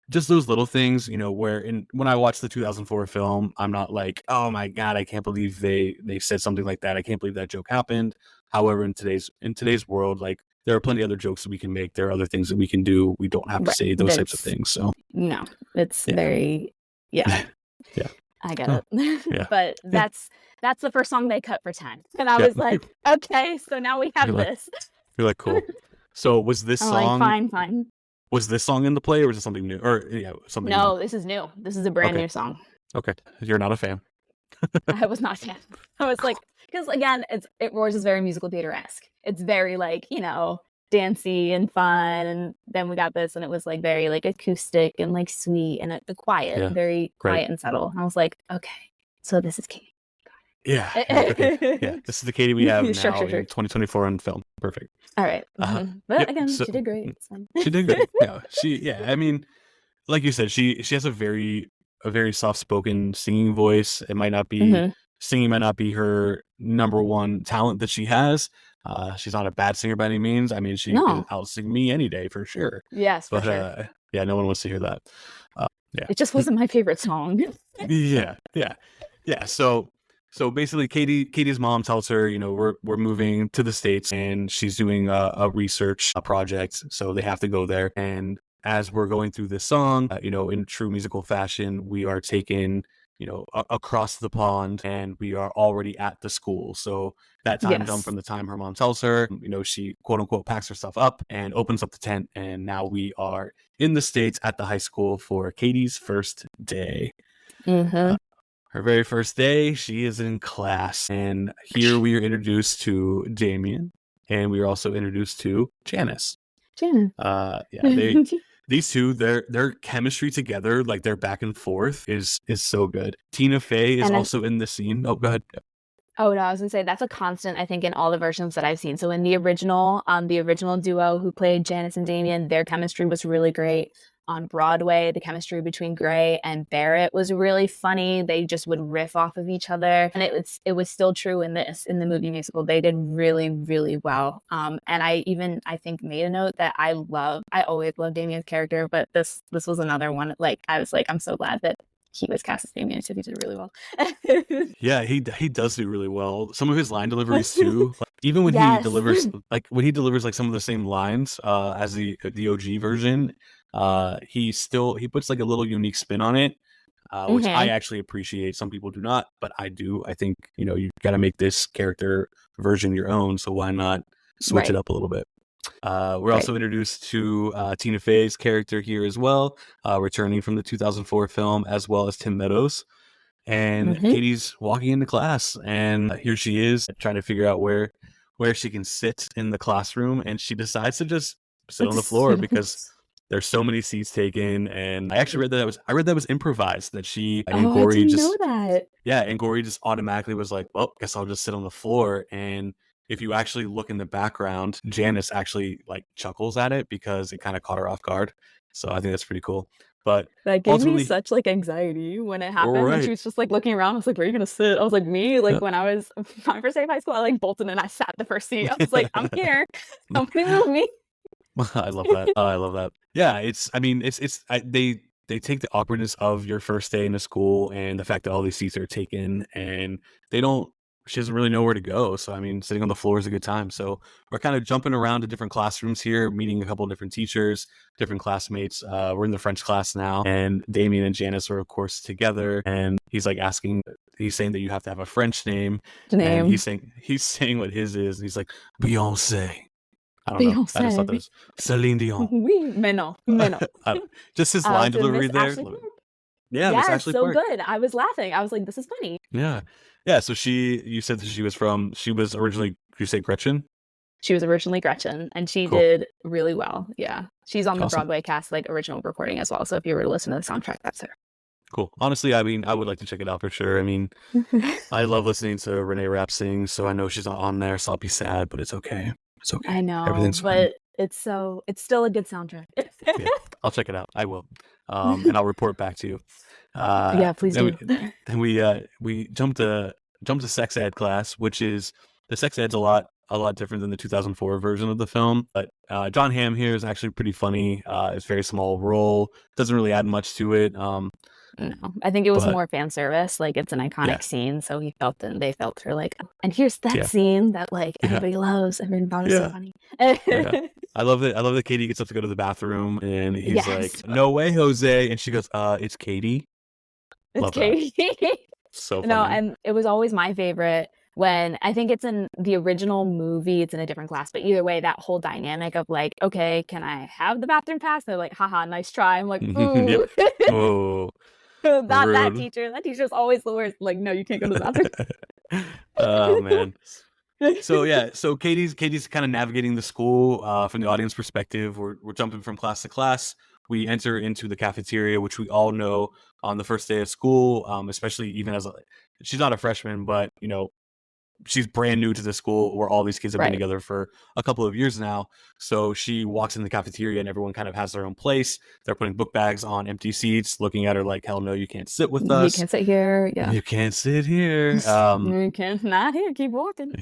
just those little things, when I watched the 2004 film, I'm not like, "Oh my God, I can't believe they said something like that. I can't believe that joke happened." However, in today's world, like, there are plenty of other jokes that we can make. There are other things that we can do. We don't have to say those types of things. So no, it's very yeah. I get it. But that's the first song they cut for 10. And I was like, okay, so now we have this. You're like, cool. So was this song like, fine. Was this song in the play or was it something new? Or something No, this is new. This is a brand new song. Okay. You're not a fan. I was not a fan. I was like, because again, It Roars is very musical theater-esque. It's very like, dancey and fun. And then we got this and it was like very like acoustic and like sweet and quiet, very quiet and subtle. And I was like, okay, so this is Katie. Yeah. Okay. Yeah. This is the Katie we have now sure. in 2024 on film. Perfect. All right. But again, she did great. She did great. I mean, like you said, she has a very soft-spoken singing voice. It might not be singing might not be her number one talent that she has. She's not a bad singer by any means. I mean, she can out-sing me any day for sure. Yes, but sure. No one wants to hear that. It just wasn't my favorite song. Yeah. So basically, Katie's mom tells her, we're moving to the States, and she's doing a research project, so they have to go there. And as we're going through this song, in true musical fashion, we are taken, across the pond, and we are already at the school. So that time jump from the time her mom tells her, she quote unquote packs her stuff up and opens up the tent, and now we are in the States at the high school for Katie's first day. Her very first day, she is in class, and here we are introduced to Damien, and we are also introduced to Janice. These two, their chemistry together, like their back and forth, is so good. Tina Fey is also in the scene. Oh, go ahead. Oh no, I was gonna say that's a constant, I think, in all the versions that I've seen. So in the original duo who played Janice and Damien, their chemistry was really great. On Broadway, the chemistry between Gray and Barrett was really funny. They just would riff off of each other, and it was still true in the movie musical. They did really, really well. And I think made a note that I always loved Damien's character, but this was another one. Like, I was like, I'm so glad that he was cast as Damien, so he did really well. Yeah, he does do really well. Some of his line deliveries too. Even when he delivers like some of the same lines as the OG version, he puts like a little unique spin on it, which I actually appreciate. Some people do not, but I do. I think you got to make this character version your own, so why not switch it up a little bit? We're also introduced to Tina Fey's character here as well, returning from the 2004 film, as well as Tim Meadows. And Katie's walking into class, and here she is trying to figure out where she can sit in the classroom, and she decides to just sit on the floor because there's so many seats taken. And I actually read that was improvised, that she and Gory know that. Yeah, and Gory just automatically was like, well, guess I'll just sit on the floor. And if you actually look in the background, Janice actually like chuckles at it because it kind of caught her off guard. So I think that's pretty cool. But That gave me ultimately, such like anxiety when it all happened, when she right. was just like looking around. I was like, where are you gonna sit? I was like, me, like when I was my first day of high school, I like bolted and I sat the first seat. I was like, I'm here. Nobody move me. I love that. I love that. Yeah, I mean, they take the awkwardness of your first day into school and the fact that all these seats are taken and they don't. She doesn't really know where to go. So I mean, sitting on the floor is a good time. So we're kind of jumping around to different classrooms here, meeting a couple of different teachers, different classmates. We're in the French class now, and Damien and Janice are of course together. And he's like he's saying that you have to have a French name, The and name he's saying what his is. And he's like Beyonce. I don't know. I just thought that Beyonce. was Celine Dion. Oui, mais non, mais non. Just his line To delivery Miss there. Ashley Park. Yeah, Miss Yes, Ashley so Park. good. I was laughing. I was like, this is funny. Yeah. Yeah. So you said that she was originally, you say Gretchen? She was originally Gretchen, and she Cool. did really well. Yeah, she's on the Awesome. Broadway cast, like original recording as well. So if you were to listen to the soundtrack, that's her. Cool. Honestly, I mean, I would like to check it out for sure. I mean, I love listening to Renee Rapp sing, so I know she's not on there, so I'll be sad, but it's okay. It's okay. I know, Everything's fine. but it's still a good soundtrack. Yeah, I'll check it out. I will. And I'll report back to you. Yeah, please Then do. then we jumped to sex ed class, which is the sex ed's a lot different than the 2004 version of the film. But John Hamm here is actually pretty funny. It's a very small role, doesn't really add much to it. No, I think it was But more fan service. Like it's an iconic yeah, scene, so he felt and they felt for like, "Oh, and here's that yeah, scene that like yeah, everybody loves. Everyone thought it was so yeah, funny." yeah. I love it. I love that Katie gets up to go to the bathroom, and he's Yes, like, "No way, Jose," and she goes, "It's Katie." it's Love that. Katie. So No, funny. and it was always my favorite when I think it's in the original movie, it's in a different class, but either way, that whole dynamic of like, okay, can I have the bathroom pass? They're like, haha, nice try. I'm like, Yep. ooh, Oh, not that rude. teacher. That teacher's always the worst. Like, no, you can't go to the Oh man. bathroom. So yeah, so Katie's kind of navigating the school from the audience perspective. We're jumping from class to class. We enter into the cafeteria, which we all know on the first day of school, especially even she's not a freshman, but she's brand new to the school where all these kids have been Right. together for a couple of years now. So she walks in the cafeteria and everyone kind of has their own place. They're putting book bags on empty seats, looking at her like, hell no, you can't sit with You us. can sit here. Yeah. You can't sit here. You can not here. Keep walking.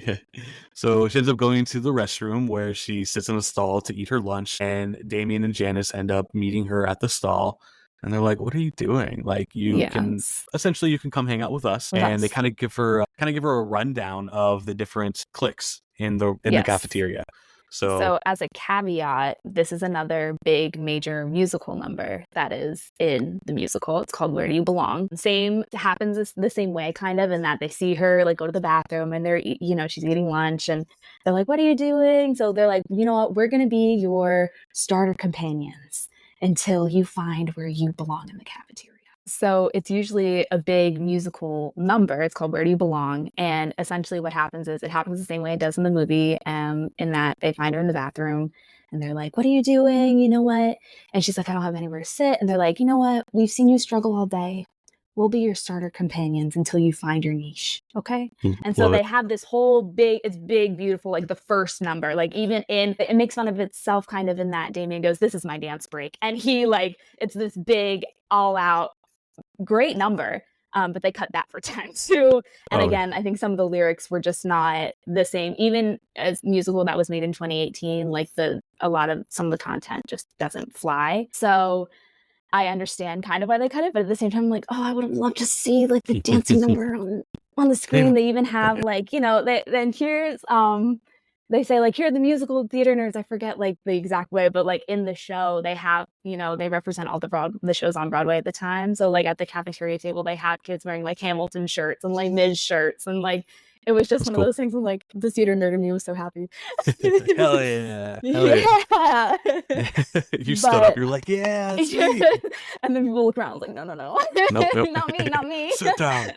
So she ends up going to the restroom where she sits in a stall to eat her lunch, and Damien and Janice end up meeting her at the stall. And they're like, "What are you doing? Like, you can Yes. come hang out with us." With And they us. kind of give her a rundown of the different cliques in the Yes. cafeteria. So So, as a caveat, this is another big major musical number that is in the musical. It's called Where Do You Belong? Same happens the same way, kind of, in that they see her like go to the bathroom and she's eating lunch and they're like, what are you doing? So they're like, you know what? We're going to be your starter companions until you find where you belong in the cafeteria. So it's usually a big musical number. It's called Where Do You Belong? And essentially what happens is it happens the same way it does in the movie, in that they find her in the bathroom and they're like, what are you doing? You know what? And she's like, I don't have anywhere to sit. And they're like, you know what? We've seen you struggle all day. We'll be your starter companions until you find your niche. Okay. And so love they it. have this it's big, beautiful, like the first number, like it makes fun of itself kind of in that Damien goes, this is my dance break. And he like, it's this big all out great number, but they cut that for time too. And Oh, again, I think some of the lyrics were just not the same. Even as musical that was made in 2018, like some of the content just doesn't fly. So I understand kind of why they cut it, but at the same time, I'm like, oh, I would have loved to see like the dancing number on the screen. They even have like, they say like, here are the musical theater nerds. I forget like the exact way, but like in the show they have, they represent all the shows on Broadway at the time. So like at the cafeteria table, they had kids wearing like Hamilton shirts and like Miz shirts. And like, it was just that's one of cool. those things where like the theater nerd in me was so happy. Hell yeah. Hell yeah. Yeah. You stood up, you're like, yeah, sweet. And then people look around, I was like, no. Nope. Not me. Sit down.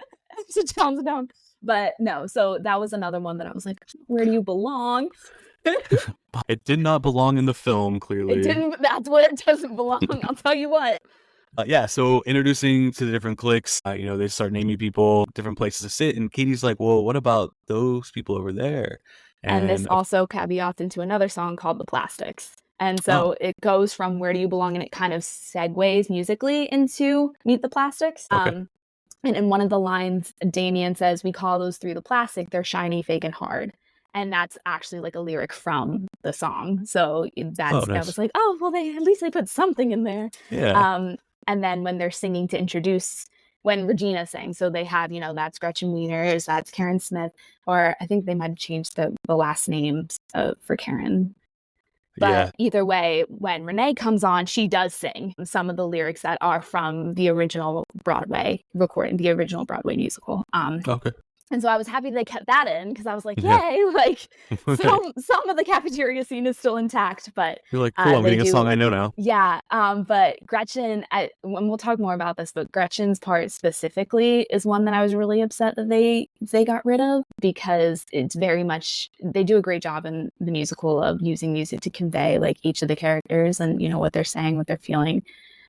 Sit down. But no, so that was another one that I was like, where do you belong? It did not belong in the film, clearly. It didn't, that's what it doesn't belong. I'll tell you what. Yeah, so introducing to the different cliques, they start naming people, different places to sit, and Katie's like, well, what about those people over there? And this And also caveats into another song called The Plastics. And oh, so it goes from Where Do You Belong, and it kind of segues musically into Meet the Plastics. okay. And in one of the lines, Damien says, "We call those three the plastic. They're shiny, fake, and hard." And that's actually like a lyric from the song. So Oh, I nice. was like, oh, well, at least they put something in there. Yeah. Um, and then when they're singing to introduce, when Regina sang, so they have, that's Gretchen Wieners, that's Karen Smith, or I think they might have changed the last names for Karen. But Yeah. either way, when Renee comes on, she does sing some of the lyrics that are from the original Broadway recording, the original Broadway musical. Okay. And so I was happy they kept that in because I was like, Yeah. yay, like Okay. some of the cafeteria scene is still intact, but You're like, cool, I'm they getting a song do. I know now. Yeah. But Gretchen, and we'll talk more about this, but Gretchen's part specifically is one that I was really upset that they got rid of, because it's very much, they do a great job in the musical of using music to convey like each of the characters and, what they're saying, what they're feeling.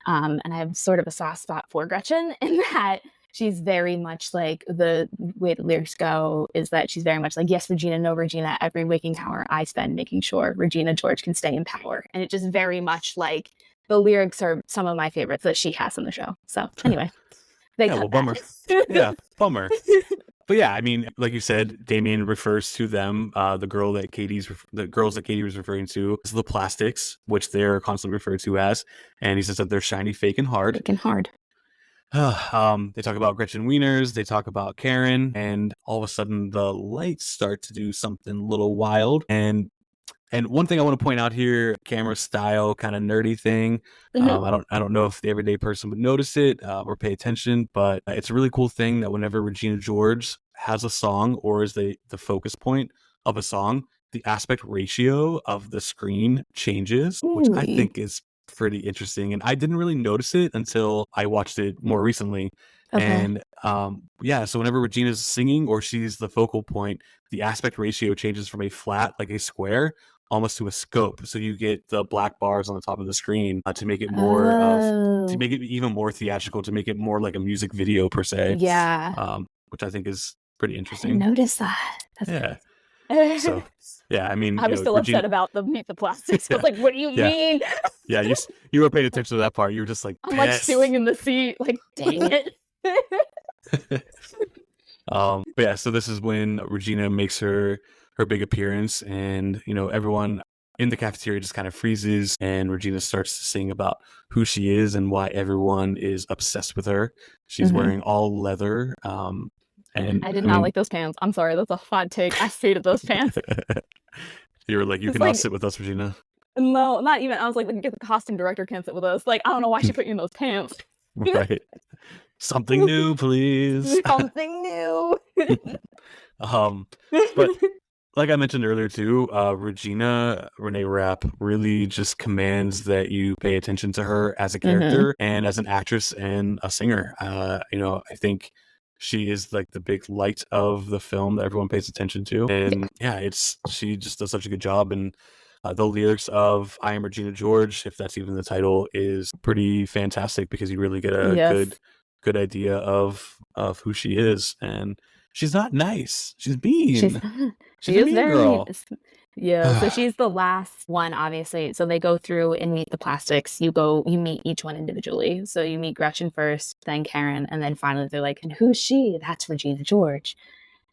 And I have sort of a soft spot for Gretchen in that she's very much like, the way the lyrics go is that she's very much like, yes, Regina, no, Regina, every waking hour I spend making sure Regina George can stay in power. And it just very much like, the lyrics are some of my favorites that she has in the show. So anyway, they Yeah, well, cut bummer. that. Yeah, bummer. But yeah, I mean, like you said, Damien refers to them, the girls that Katie was referring to, as the plastics, which they're constantly referred to as, and he says that they're shiny, fake, and hard. Making hard. They talk about Gretchen Wieners, they talk about Karen, and all of a sudden the lights start to do something a little wild. And one thing I want to point out here, camera style, kind of nerdy thing. Mm-hmm. I don't know if the everyday person would notice it or pay attention, but it's a really cool thing that whenever Regina George has a song or is the focus point of a song, the aspect ratio of the screen changes, which I Really? think is pretty interesting. And I didn't really notice it until I watched it more recently. Okay. And yeah, so whenever Regina's singing or she's the focal point, the aspect ratio changes from a flat, like a square, almost to a scope. So you get the black bars on the top of the screen to make it to Oh, make it even more theatrical, to make it more like a music video per se, yeah. which I think is pretty I didn't interesting. notice that. That's Yeah. crazy. So yeah, I mean, I was still Regina. upset about the Meet the Plastics. I was Yeah, like, what do you yeah, mean? yeah. You were paying attention to that part. You were just like I'm like stewing pissed. in the seat, like, dang it. But yeah, so this is when Regina makes her big appearance, and everyone in the cafeteria just kind of freezes, and Regina starts to sing about who she is and why everyone is obsessed with her. She's Mhm. wearing all leather, and I did I not mean, like those pants. I'm sorry, that's a hot take. I hated those pants. you were like, you It's cannot like, sit with us, Regina. no, not even. I was like, get the costume director can't sit with us. Like, I don't know why she put you in those pants. Right? Something new, please. Something new. um, but like I mentioned earlier too, Regina Renee Rapp really just commands that you pay attention to her as a Hmm. character and as an actress and a singer. I think she is like the big light of the film that everyone pays attention to, and yeah, she just does such a good job. And the lyrics of "I Am Regina George," if that's even the title, is pretty fantastic because you really get a Yes. good idea of who she is, and she's not nice. She's She's mean. She's she a is mean very mean. girl. Yeah, so she's the last one, obviously. So they go through and meet the plastics. You meet each one individually. So you meet Gretchen first, then Karen, and then finally they're like, and who's she? That's Regina George.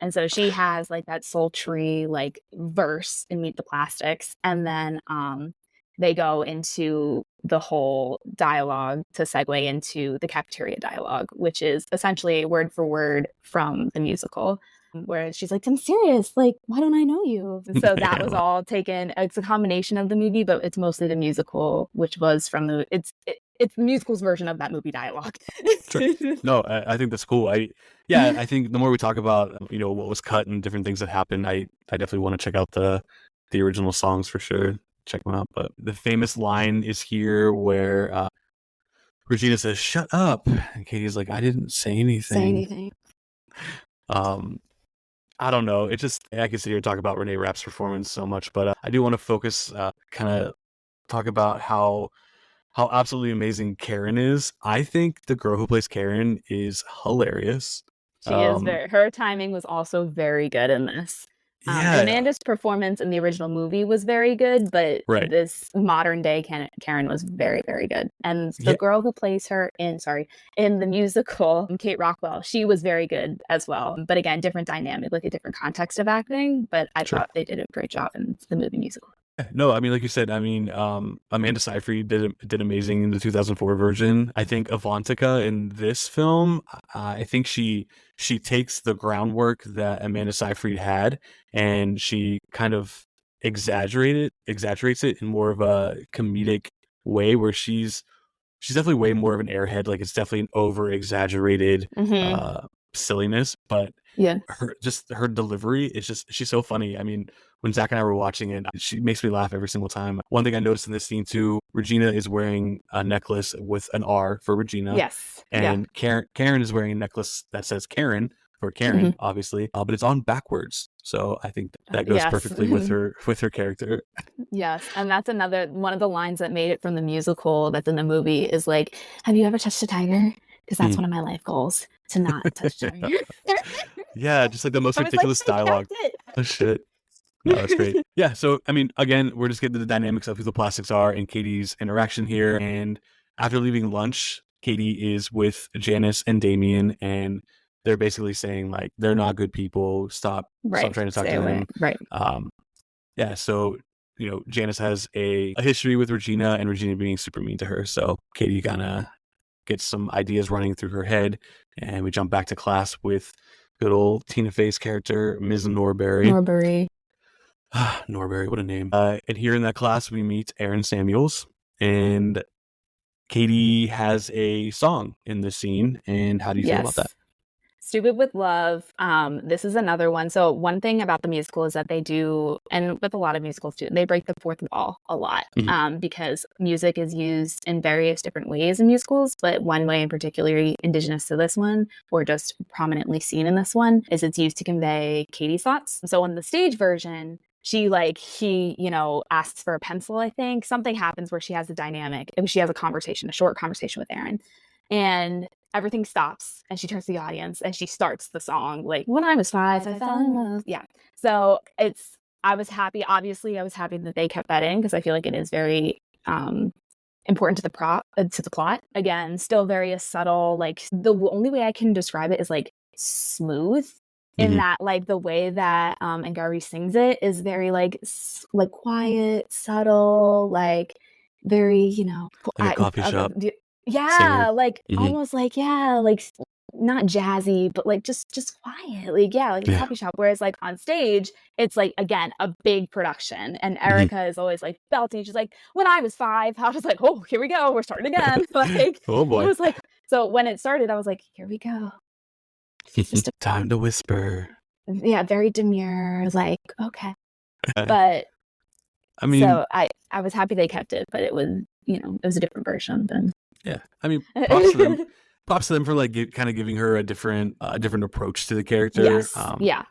And so she has like that sultry like verse in Meet the Plastics. And then they go into the whole dialogue to segue into the cafeteria dialogue, which is essentially word for word from the musical. Where she's like, I'm serious, like, why don't I know you? And so that was Yeah, all taken. It's a combination of the movie, but it's mostly the musical, which was from it's the musical's version of that movie dialogue. sure. No, I think that's cool. I think the more we talk about what was cut and different things that happened, I definitely want to check out the original songs for sure. Check them out. But the famous line is here where Regina says, "Shut up," and Katie's like, "I didn't say Say anything." anything. Um, I don't know. It just I can sit here and talk about Renee Rapp's performance so much, but I do want to focus, kind of talk about how absolutely amazing Karen is. I think the girl who plays Karen is hilarious. She is Um, very, her timing was also very good in this. Yeah, Amanda's performance in the original movie was very good, but right. this modern day Karen was very, very good. And the Yeah, girl who plays her in the musical, Kate Rockwell, she was very good as well. But again, different dynamic, like a different context of acting. But I sure. thought they did a great job in the movie musical. No, I mean, like you said, I mean, Amanda Seyfried did amazing in the 2004 version. I think Avantika in this film, I think she takes the groundwork that Amanda Seyfried had, and she kind of exaggerates it in more of a comedic way, where she's definitely way more of an airhead. Like, it's definitely an over exaggerated Mm-hmm. silliness, but Yeah. her delivery is just, she's so funny. I mean, when Zach and I were watching it, she makes me laugh every single time. One thing I noticed in this scene too, Regina is wearing a necklace with an R for Regina, Yes. Yeah. and Karen is wearing a necklace that says Karen for Mm-hmm. Karen, obviously, but it's on backwards. So I think that goes Yes. perfectly with her character. Yes, and that's another one of the lines that made it from the musical that's in the movie is like, "Have you ever touched a tiger? Because that's Mm. one of my life goals to not touch a tiger." Yeah, just like the most I was like, ridiculous "They dialogue. kept it." Oh shit. No, that's great. Yeah, so I mean, again, we're just getting to the dynamics of who the plastics are and Katie's interaction here. And after leaving lunch, Katie is with Janice and Damien, and they're basically saying like they're not good people. Stop Right, trying to talk stay to away. them. Right. Um, yeah, so Janice has a history with Regina, and Regina being super mean to her. So Katie kind of gets some ideas running through her head, and we jump back to class with good old Tina Fey's character, Ms. Norbury. Norbury. Norbury, what a name. And here in that class, we meet Aaron Samuels, and Katie has a song in this scene. And how do you feel about that? Yes. Stupid with Love. This is another one. So one thing about the musical is that they do, and with a lot of musicals too, they break the fourth wall a lot, Mhm. because music is used in various different ways in musicals, but one way in particular indigenous to this one, or just prominently seen in this one, is it's used to convey Katie's thoughts. So on the stage version, he asks for a pencil, I think. Something happens where she has a dynamic, and she has a short conversation with Aaron. And everything stops and she turns to the audience and she starts the song like, "When I was 5, I fell in love." Yeah. So I was happy. Obviously, I was happy that they kept that in because I feel like it is very important to the plot. Again, still very subtle. Like the only way I can describe it is like smooth. In Mhm. that, like the way that Angari sings it is very like quiet, subtle, like very Like a coffee shop singer. yeah, like Hmm. almost like yeah, like not jazzy, but like just quiet, like yeah, like a Yeah. coffee shop. Whereas like on stage, it's like again a big production, and Hmm. Erica is always like belting. She's like, "When I was 5," I was like, "Oh, here we go, we're starting again." Like Oh I boy. was like, so when it started, I was like, "Here we go." Just a, Time to whisper. yeah, very demure, like okay, but I mean, so I was happy they kept it, but it was it was a different version than. yeah. I mean, props to them. Props to them for like kind of giving her a different approach to the character. Yes, yeah.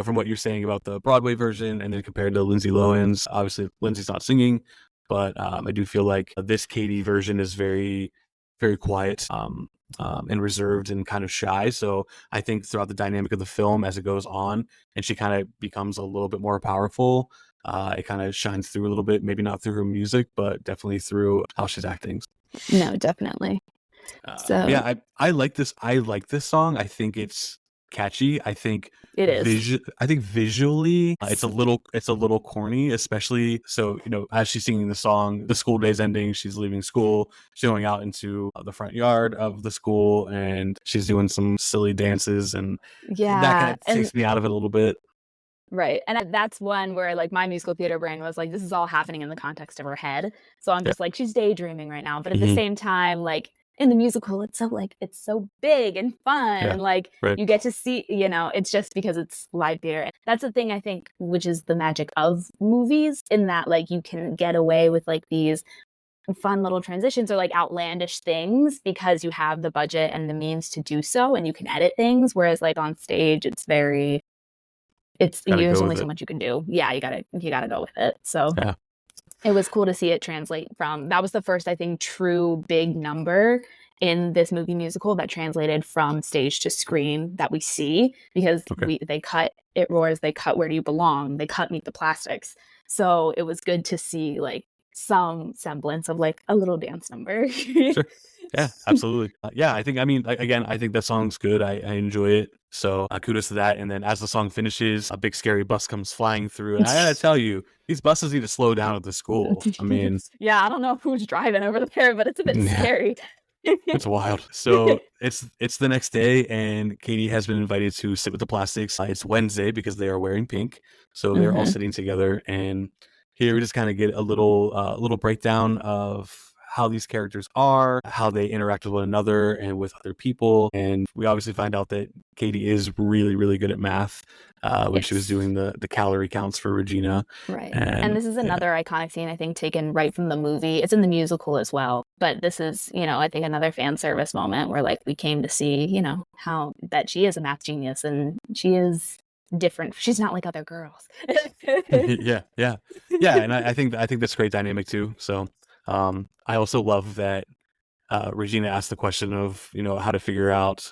From what you're saying about the Broadway version, and then compared to Lindsay Lohan's, obviously Lindsay's not singing, but I do feel like this Katie version is very, very quiet, and reserved and kind of shy. So I think throughout the dynamic of the film, as it goes on, and she kind of becomes a little bit more powerful, it kind of shines through a little bit. Maybe not through her music, but definitely through how she's acting. No, definitely. Yeah, So I like this. I like this song. I think it's catchy. it is. I think visually, it's a little corny, especially so as she's singing the song, the school day's ending. She's leaving school. She's going out into the front yard of the school, and she's doing some silly dances, and that kind Yeah, of and takes me out of it a little bit. right, and that's one where like my musical theater brain was like, this is all happening in the context of her head. So I'm Yeah. just like, she's daydreaming right now, but at the Hmm. same time, like in the musical, it's so big and fun, Yeah. and like Right. you get to see, it's just because it's live theater. That's the thing I think, which is the magic of movies, in that like you can get away with like these fun little transitions or like outlandish things because you have the budget and the means to do so, and you can edit things. Whereas like on stage, Gotta there's go only with so it. much you can do. Yeah, you gotta go with it. So Yeah. it was cool to see it translate from that was the first, I think, true big number in this movie musical that translated from stage to screen that we see, because Okay. they cut It Roars, they cut Where Do You Belong, they cut Meet the Plastics. So it was good to see like some semblance of like a little dance number. Sure. Yeah, absolutely. Yeah, I think, I mean, again, I think that song's good. I enjoy it. So kudos to that. And then as the song finishes, a big scary bus comes flying through. And I gotta tell you, these buses need to slow down at the school. I mean, Yeah, I don't know who's driving over there, but it's a bit yeah, scary. it's wild. So it's the next day, and Katie has been invited to sit with the plastics. It's Wednesday because they are wearing pink. So they're all sitting together. And here we just kind of get a little breakdown of how these characters are, how they interact with one another and with other people. And we obviously find out that Katie is really, really good at math when she was Yes. doing the calorie counts for Regina. Right. And And this is yeah, another iconic scene, I think, taken right from the movie. It's in the musical as well. But this is, I think another fan service moment where like we came to see, how that she is a math genius and she is different. She's not like other girls. yeah, yeah, yeah. And I think that's great dynamic too. So I also love that Regina asked the question of, how to figure out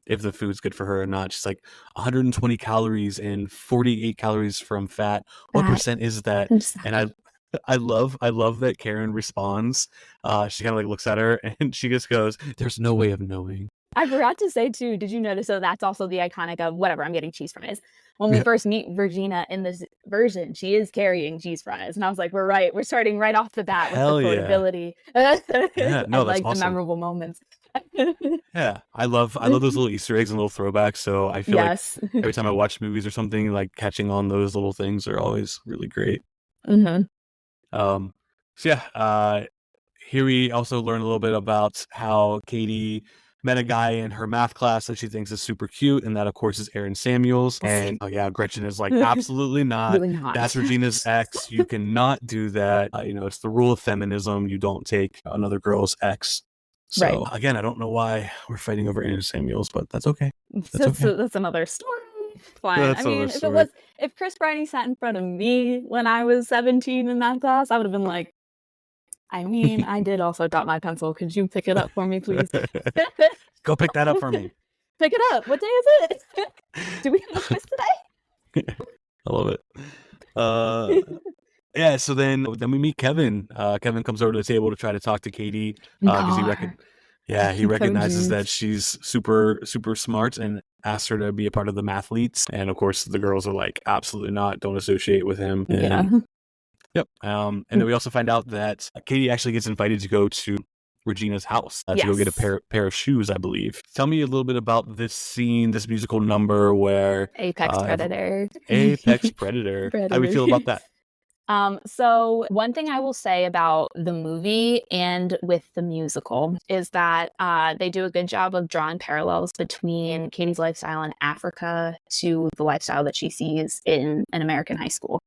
if the food's good for her or not. She's like, 120 calories and 48 calories from fat. What That percent is that? And exactly. I love that Karen responds. She kind of like looks at her and she just goes, "There's no way of knowing." I forgot to say too, did you notice? So that's also the iconic of whatever, I'm getting cheese fries. When we Yeah, first meet Virginia in this version, she is carrying cheese fries. And I was like, we're right. We're starting right off the bat with the hell yeah, quotability yeah. No, and that's like the awesome. memorable moments. Yeah, I love those little Easter eggs and little throwbacks. So I feel like Yes. every time I watch movies or something, like catching on those little things are always really great. hmm Um, so yeah, here we also learn a little bit about how Katie met a guy in her math class that she thinks is super cute, and that of course is Aaron Samuels. And oh yeah, Gretchen is like, absolutely not. Really not. That's Regina's ex. You cannot do that. It's the rule of feminism. You don't take another girl's ex. Right. So again, I don't know why we're fighting over Aaron Samuels, but that's okay. That's okay. That's another story. Fine. I That's another mean, story. if Chris Briney sat in front of me when I was 17 in that class, I would have been like, I mean, I did also dot my pencil. Could you pick it up for me, please? Go pick that up for me. Pick it up. What day is it? Do we have a quiz today? I love it. Yeah, so then we meet Kevin. Kevin comes over to the table to try to talk to Katie because God. he Kevin recognizes James. that she's super super smart and asks her to be a part of the mathletes. And of course, the girls are like, absolutely not. Don't associate with him. Yeah. And yep. And then we also find out that Katie actually gets invited to go to Regina's house to go get a Yes. pair of shoes, I believe. Tell me a little bit about this scene, this musical number where Apex Predator. Apex Predator. How do we feel Predator. about that? So one thing I will say about the movie and with the musical is that they do a good job of drawing parallels between Katie's lifestyle in Africa to the lifestyle that she sees in an American high school.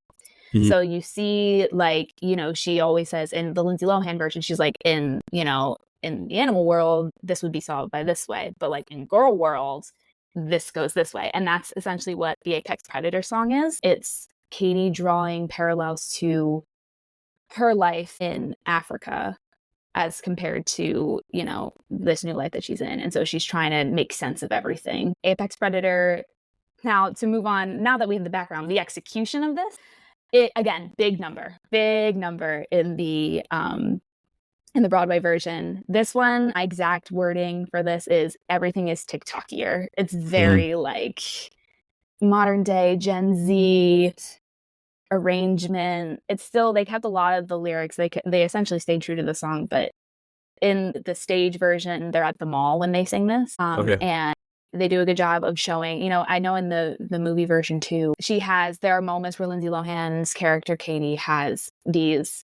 Mhm. So you see, like, she always says in the Lindsay Lohan version, she's like, in the animal world, this would be solved by this way. But like in girl world, this goes this way. And that's essentially what the Apex Predator song is. It's Katie drawing parallels to her life in Africa as compared to, this new life that she's in. And so she's trying to make sense of everything. Apex Predator. Now, to move on, now that we have the background, the execution of this, again, big number in the Broadway version. This one, my exact wording for this is everything is TikTokier. It's very like modern day Gen Z arrangement. It's still, they kept a lot of the lyrics. They essentially stayed true to the song, but in the stage version, they're at the mall when they sing this. Okay. And they do a good job of showing, I know in the movie version too, there are moments where Lindsay Lohan's character Katie has these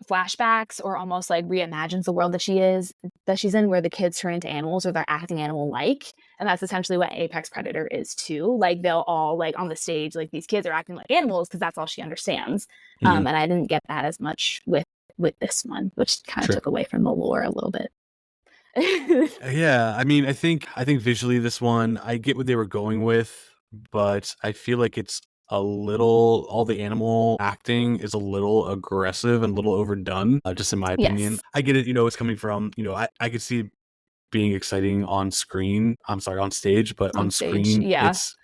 flashbacks or almost like reimagines the world that she's in, where the kids turn into animals or they're acting animal like. And that's essentially what Apex Predator is too. Like they'll all like on the stage, like these kids are acting like animals because that's all she understands. Mhm. And I didn't get that as much with this one, which kind of Sure. took away from the lore a little bit. Yeah, I mean, I think visually this one, I get what they were going with, but I feel like it's all the animal acting is a little aggressive and a little overdone, just in my opinion. Yes. I get it, it's coming from, I could see being exciting on screen. I'm sorry, on stage, but On on stage, screen, yeah, it's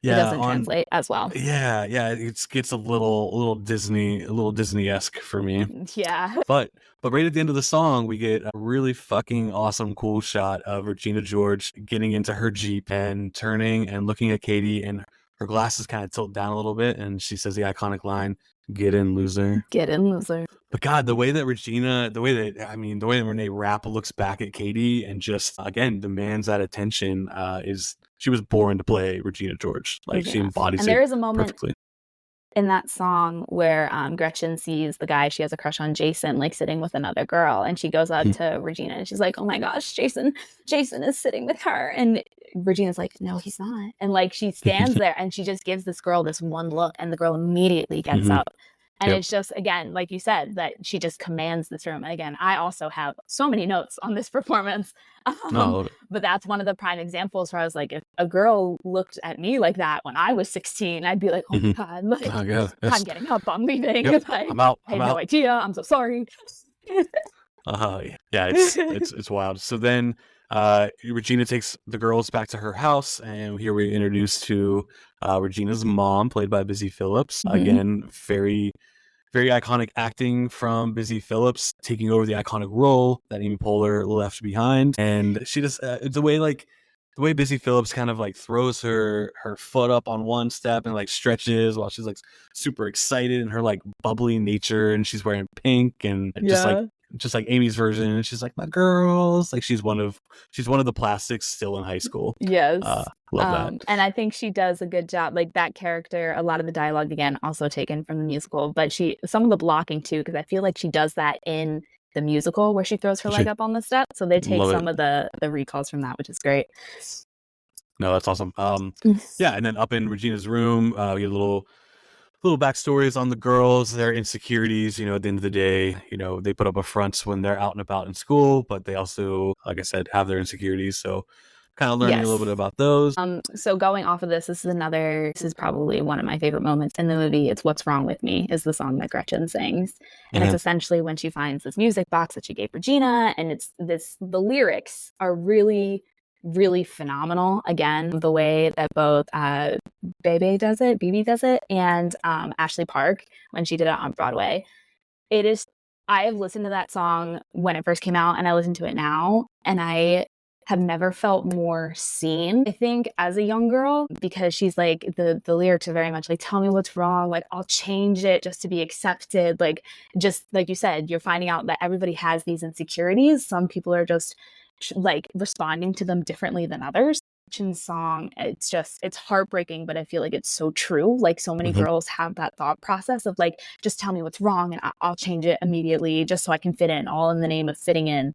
it yeah, doesn't translate as well. yeah, it gets a little Disney-esque for me. Yeah. But right at the end of the song, we get a really fucking awesome, cool shot of Regina George getting into her Jeep and turning and looking at Katie, and her glasses kind of tilt down a little bit, and she says the iconic line, "Get in, loser." Get in, loser. But God, the way that Renee Rapp looks back at Katie and just again demands that attention is she was born to play Regina George. Like she Regina. embodies And it there is a moment perfectly. in that song where Gretchen sees the guy she has a crush on, Jason, like sitting with another girl, and she goes up to Regina and she's like, "Oh my gosh, Jason is sitting with her," and Regina's like, "No, he's not," and like she stands there and she just gives this girl this one look, and the girl immediately gets up. And Yep. it's just, again, like you said, that she just commands this room. And again, I also have so many notes on this performance. No, But that's one of the prime examples where I was like, if a girl looked at me like that when I was 16, I'd be like, oh my God, like, oh, yeah, I'm getting up, I'm leaving. Yep. Like, I'm out. I had no idea. I'm so sorry. Yeah, it's wild. So then Regina takes the girls back to her house, and here we're introduced to Regina's mom, played by Busy Phillips. Again, very very iconic acting from Busy Phillips, taking over the iconic role that Amy Poehler left behind. And she just the way Busy Phillips kind of like throws her foot up on one step and like stretches while she's like super excited, and her like bubbly nature, and she's wearing pink and just like Amy's version, and she's like, my girls, like she's one of the plastics still in high school. Yes. Love that. And I think she does a good job. Like that character, a lot of the dialogue, again, also taken from the musical, but some of the blocking too, because I feel like she does that in the musical where she throws her leg up on the step. So they take some of the recalls from that, which is great. No, that's awesome. Yeah, and then up in Regina's room, we get little backstories on the girls, their insecurities. You know, at the end of the day, you know, they put up a front when they're out and about in school, but they also, like I said, have their insecurities. So kind of learning a little bit about those. So going off of this is probably one of my favorite moments in the movie. It's What's Wrong With Me is the song that Gretchen sings. And it's essentially when she finds this music box that she gave Regina, and the lyrics are really, really phenomenal. Again, the way that both BB does it, and Ashley Park, when she did it on Broadway. I have listened to that song when it first came out, and I listen to it now, and I have never felt more seen, I think, as a young girl, because she's like, the lyrics are very much like, tell me what's wrong, like, I'll change it just to be accepted. Like, just like you said, you're finding out that everybody has these insecurities. Some people are just like responding to them differently than others. Song, it's heartbreaking, but I feel like it's so true. Like, so many girls have that thought process of like, just tell me what's wrong and I'll change it immediately just so I can fit in, all in the name of fitting in.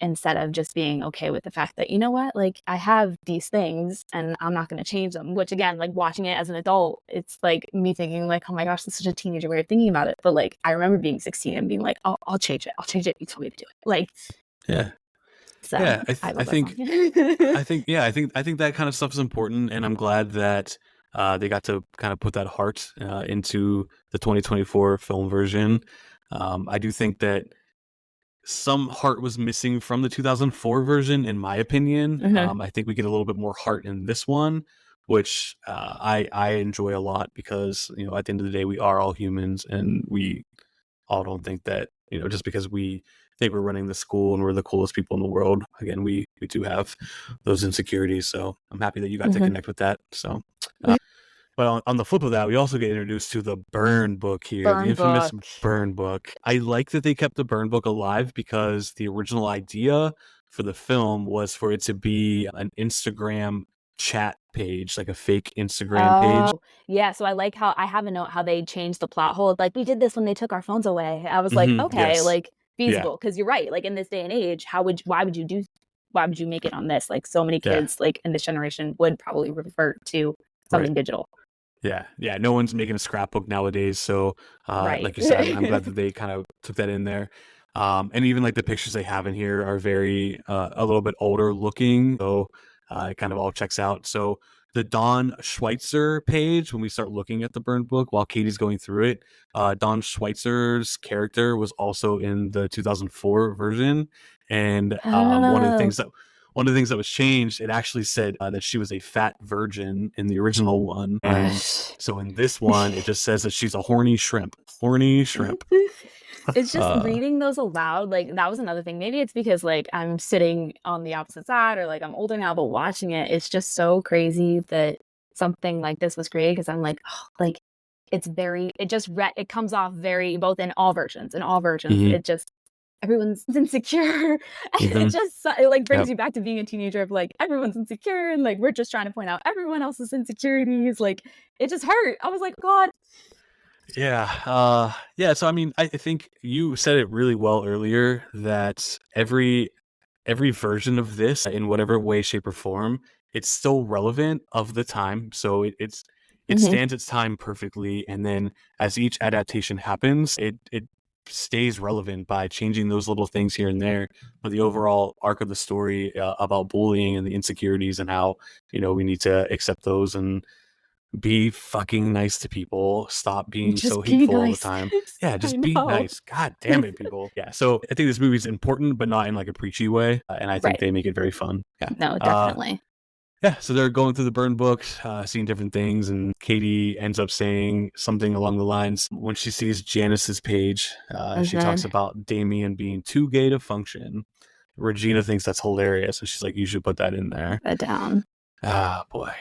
Instead of just being okay with the fact that, you know what, like, I have these things and I'm not going to change them, which again, like watching it as an adult, it's like me thinking like, oh my gosh, that's such a teenager way of thinking about it. But like, I remember being 16 and being like, oh, I'll change it. You told me to do it. Like, yeah. So yeah, I think that kind of stuff is important, and I'm glad that they got to kind of put that heart into the 2024 film version. I do think that some heart was missing from the 2004 version, in my opinion. I think we get a little bit more heart in this one, which I enjoy a lot, because, you know, at the end of the day, we are all humans, and we all don't think that, you know, just because we think we're running the school and we're the coolest people in the world, again, we do have those insecurities. So I'm happy that you got to connect with that. So but on the flip of that, we also get introduced to the Burn book here, the infamous Burn book. I like that they kept the Burn book alive, because the original idea for the film was for it to be an Instagram chat page, like a fake Instagram page. Yeah, so I like how I have a note how they changed the plot hole. Like, we did this when they took our phones away. I was like, okay, like, feasible, because you're right. Like, in this day and age, why would you make it on this? Like, so many kids like in this generation would probably revert to something digital. Yeah, no one's making a scrapbook nowadays. So like you said, I'm glad that they kind of took that in there. And even like the pictures they have in here are very a little bit older looking, so it kind of all checks out. So the Don Schweitzer page, when we start looking at the Burned book while Katie's going through it, Don Schweitzer's character was also in the 2004 version, and Oh, one of the things that was changed, it actually said that she was a fat virgin in the original one, and gosh. so in this one, it just says that she's a horny shrimp. Horny shrimp. It's just Uh, reading those aloud. Like that was another thing. Maybe it's because like I'm sitting on the opposite side or like I'm older now, but watching it, it's just so crazy that something like this was created because I'm like, oh, like it's very, it just, it comes off very, both in all versions, mhm, it just, everyone's insecure. And it mhm, just, it like brings yep. you back to being a teenager of like, everyone's insecure. And like, we're just trying to point out everyone else's insecurities. Like, it just hurt. I was like, God. Yeah, yeah. So I mean, I think you said it really well earlier that every version of this, in whatever way, shape, or form, it's still relevant of the time. So it Mhm. stands its time perfectly, and then as each adaptation happens, it stays relevant by changing those little things here and there. But the overall arc of the story about bullying and the insecurities and how we need to accept those and be fucking nice to people. Stop being so Just be hateful all the nice. time. Yeah, I just be know. nice. God damn it, people. Yeah, so I think this movie's important, but not in like a preachy way, and I think Right. they make it very fun. Yeah. No, definitely. Yeah, so they're going through the burn book, seeing different things, and Katie ends up saying something along the lines when she sees Janice's page. And She talks then about Damien being too gay to function. Regina thinks that's hilarious, and she's like, "You should put that in there." put that down. Ah, boy,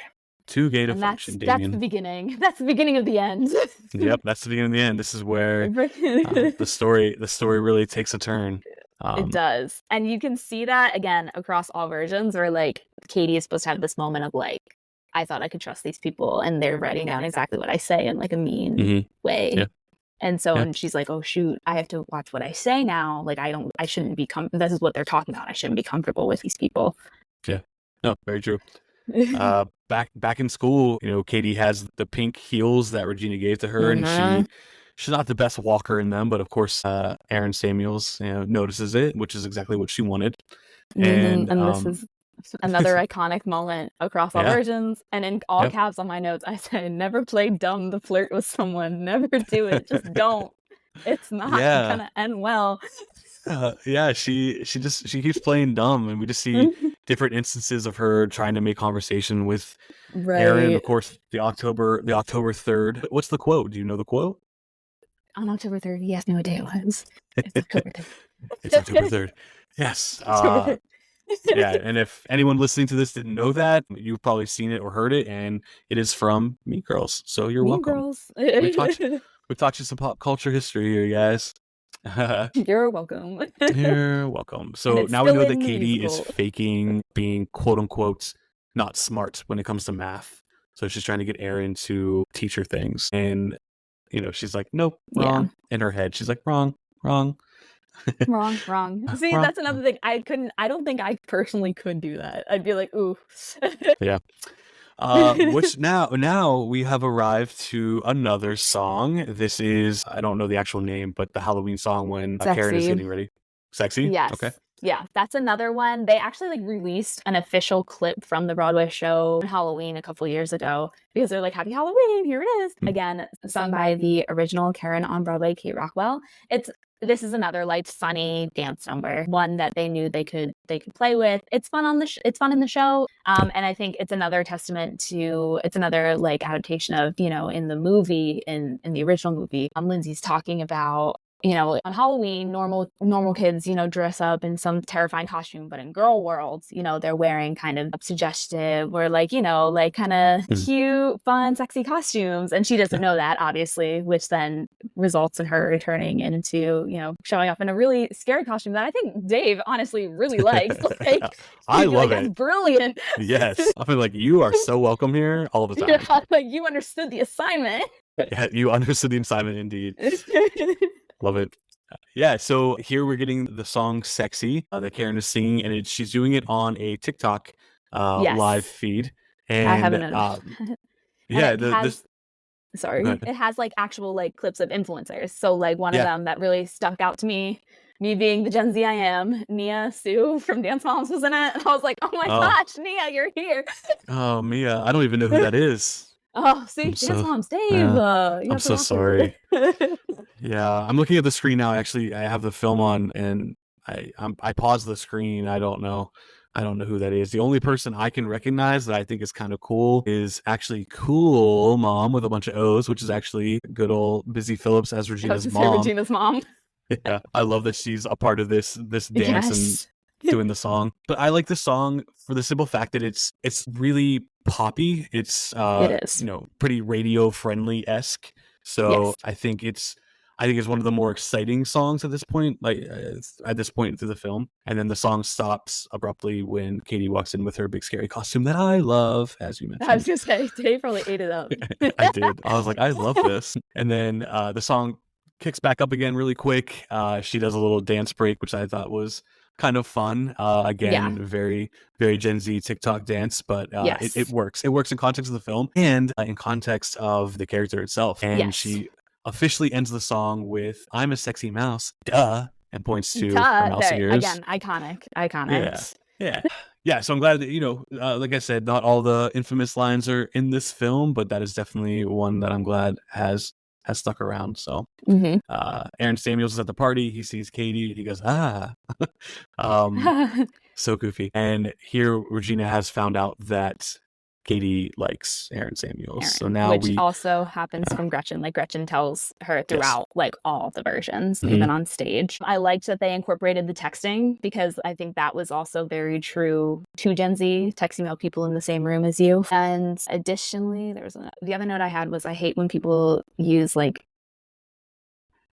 too gay to And function, that's the Damien. beginning. That's the beginning of the end. Yep, that's the beginning and the end. This is where the story really takes a turn. It Um, does. And you can see that again across all versions where like Katie is supposed to have this moment of like, I thought I could trust these people and they're writing down exactly what I say in like a mean mhm, way. yeah, And so, yeah, and she's like, oh shoot, I have to watch what I say now. Like I shouldn't be this is what they're talking about. I shouldn't be comfortable with these people. yeah. No, very true. Back in school, Katie has the pink heels that Regina gave to her, and Mhm. she's not the best walker in them, but of course, Aaron Samuels, notices it, which is exactly what she wanted. Mhm. And And this is another iconic moment across all yeah, versions. And in all yep, caps on my notes, I say, never play dumb to flirt with someone. Never do it. Just don't. It's not yeah. gonna end well. Yeah, she keeps playing dumb, and we just see different instances of her trying to make conversation with Aaron. Right. Of course, the October 3rd. What's the quote? Do you know the quote? On October 3rd, he asked me what day it was. It's October It's October 3rd. 3rd. Yes. October 3rd. Yeah, and if anyone listening to this didn't know that, you've probably seen it or heard it, and it is from Mean Girls. So you're Mean welcome. Girls. We taught you, we taught you some pop culture history here, guys. You're welcome. You're welcome. And So it's now we still know that in the Katie is musical. faking being quote unquote not smart when it comes to math. So she's trying to get Aaron to teach her things. And, she's like, nope, Yeah. wrong. In her head, she's like, wrong, wrong, Wrong, wrong. See, wrong. that's another thing. I don't think I personally could do that. I'd be like, ooh. Yeah. Which now we have arrived to another song. This is, I don't know the actual name, but the Halloween song when Karen is Sexy. getting ready. Sexy? Okay. Yes. Yeah, that's another one. They actually like released an official clip from the Broadway show on Halloween a couple years ago because they're like, Happy Halloween, here it is. Mm, Again, sung by the original Karen on Broadway, Kate Rockwell. This is another light, sunny dance number, one that they knew they could play with. It's fun it's fun in the show, and I think it's another testament to it's another like adaptation of in the movie in the original movie. Lindsay's talking about on Halloween, normal kids, dress up in some terrifying costume, but in girl worlds, they're wearing kind of suggestive or like, like kind of mm. cute, fun, sexy costumes. And she doesn't Yeah. know that, obviously, which then results in her turning into, showing up in a really scary costume that I think Dave honestly really likes. Like, I he'd be like, love that's it. brilliant. Yes. I feel like you are so welcome here all the Yeah, time. like you understood the assignment. Yeah, you understood the assignment indeed. Love it. Yeah, so here we're getting the song "Sexy" that Karen is singing, and she's doing it on a TikTok live Yes, feed. I have And noticed. And yeah, it the has this go sorry, ahead. it has like actual like clips of influencers. So like one of Yeah. them that really stuck out to me me being the Gen Z I am, Nia Sue from Dance Moms was in it. And I was like, oh my Oh, gosh, Nia, you're here. oh, Mia, I don't even know who that is. Oh, see, I'm Dance so Moms, Dave. yeah, You I'm have to so rock with sorry. it. Yeah, I'm looking at the screen now. Actually, I have the film on, and I paused the screen. I don't know who that is. The only person I can recognize that I think is kind of cool is actually Cool Mom with a bunch of O's, which is actually good old Busy Phillips as I was Regina's gonna say mom. Regina's mom. Yeah, I love that she's a part of this dance and Yes, doing the song. But I like the song for the simple fact that it's really poppy. It's it is. pretty radio friendly esque. So Yes. I think it's one of the more exciting songs at this point, like at this point through the film. And then the song stops abruptly when Katie walks in with her big scary costume that I love, as you I was mentioned. gonna say Dave probably ate it up. I did. I was like, I love this. And then the song kicks back up again really quick. She does a little dance break, which I thought was kind of fun. Yeah. Again, very, very Gen Z TikTok dance, but it Yes. works. It works in context of the film and in context of the character itself. And Yes. she officially ends the song with "I'm a sexy mouse, duh," and points to her Duh. mouse There ears. again. Iconic. Yeah. Iconic. Yeah. Yeah. So I'm glad that, like I said, not all the infamous lines are in this film, but that is definitely one that I'm glad has stuck around. So Hmm. Aaron Samuels is at the party. He sees Katie. He goes, ah. um, so goofy. And here Regina has found out that Katie likes Aaron Samuels. So Aaron, now which we, also happens from Gretchen. Like Gretchen tells her yes. throughout like all the versions, Mhm. even on stage. I liked that they incorporated the texting because I think that was also very true to Gen Z, texting about people in the same room as you. And additionally, the other note I had was I hate when people use like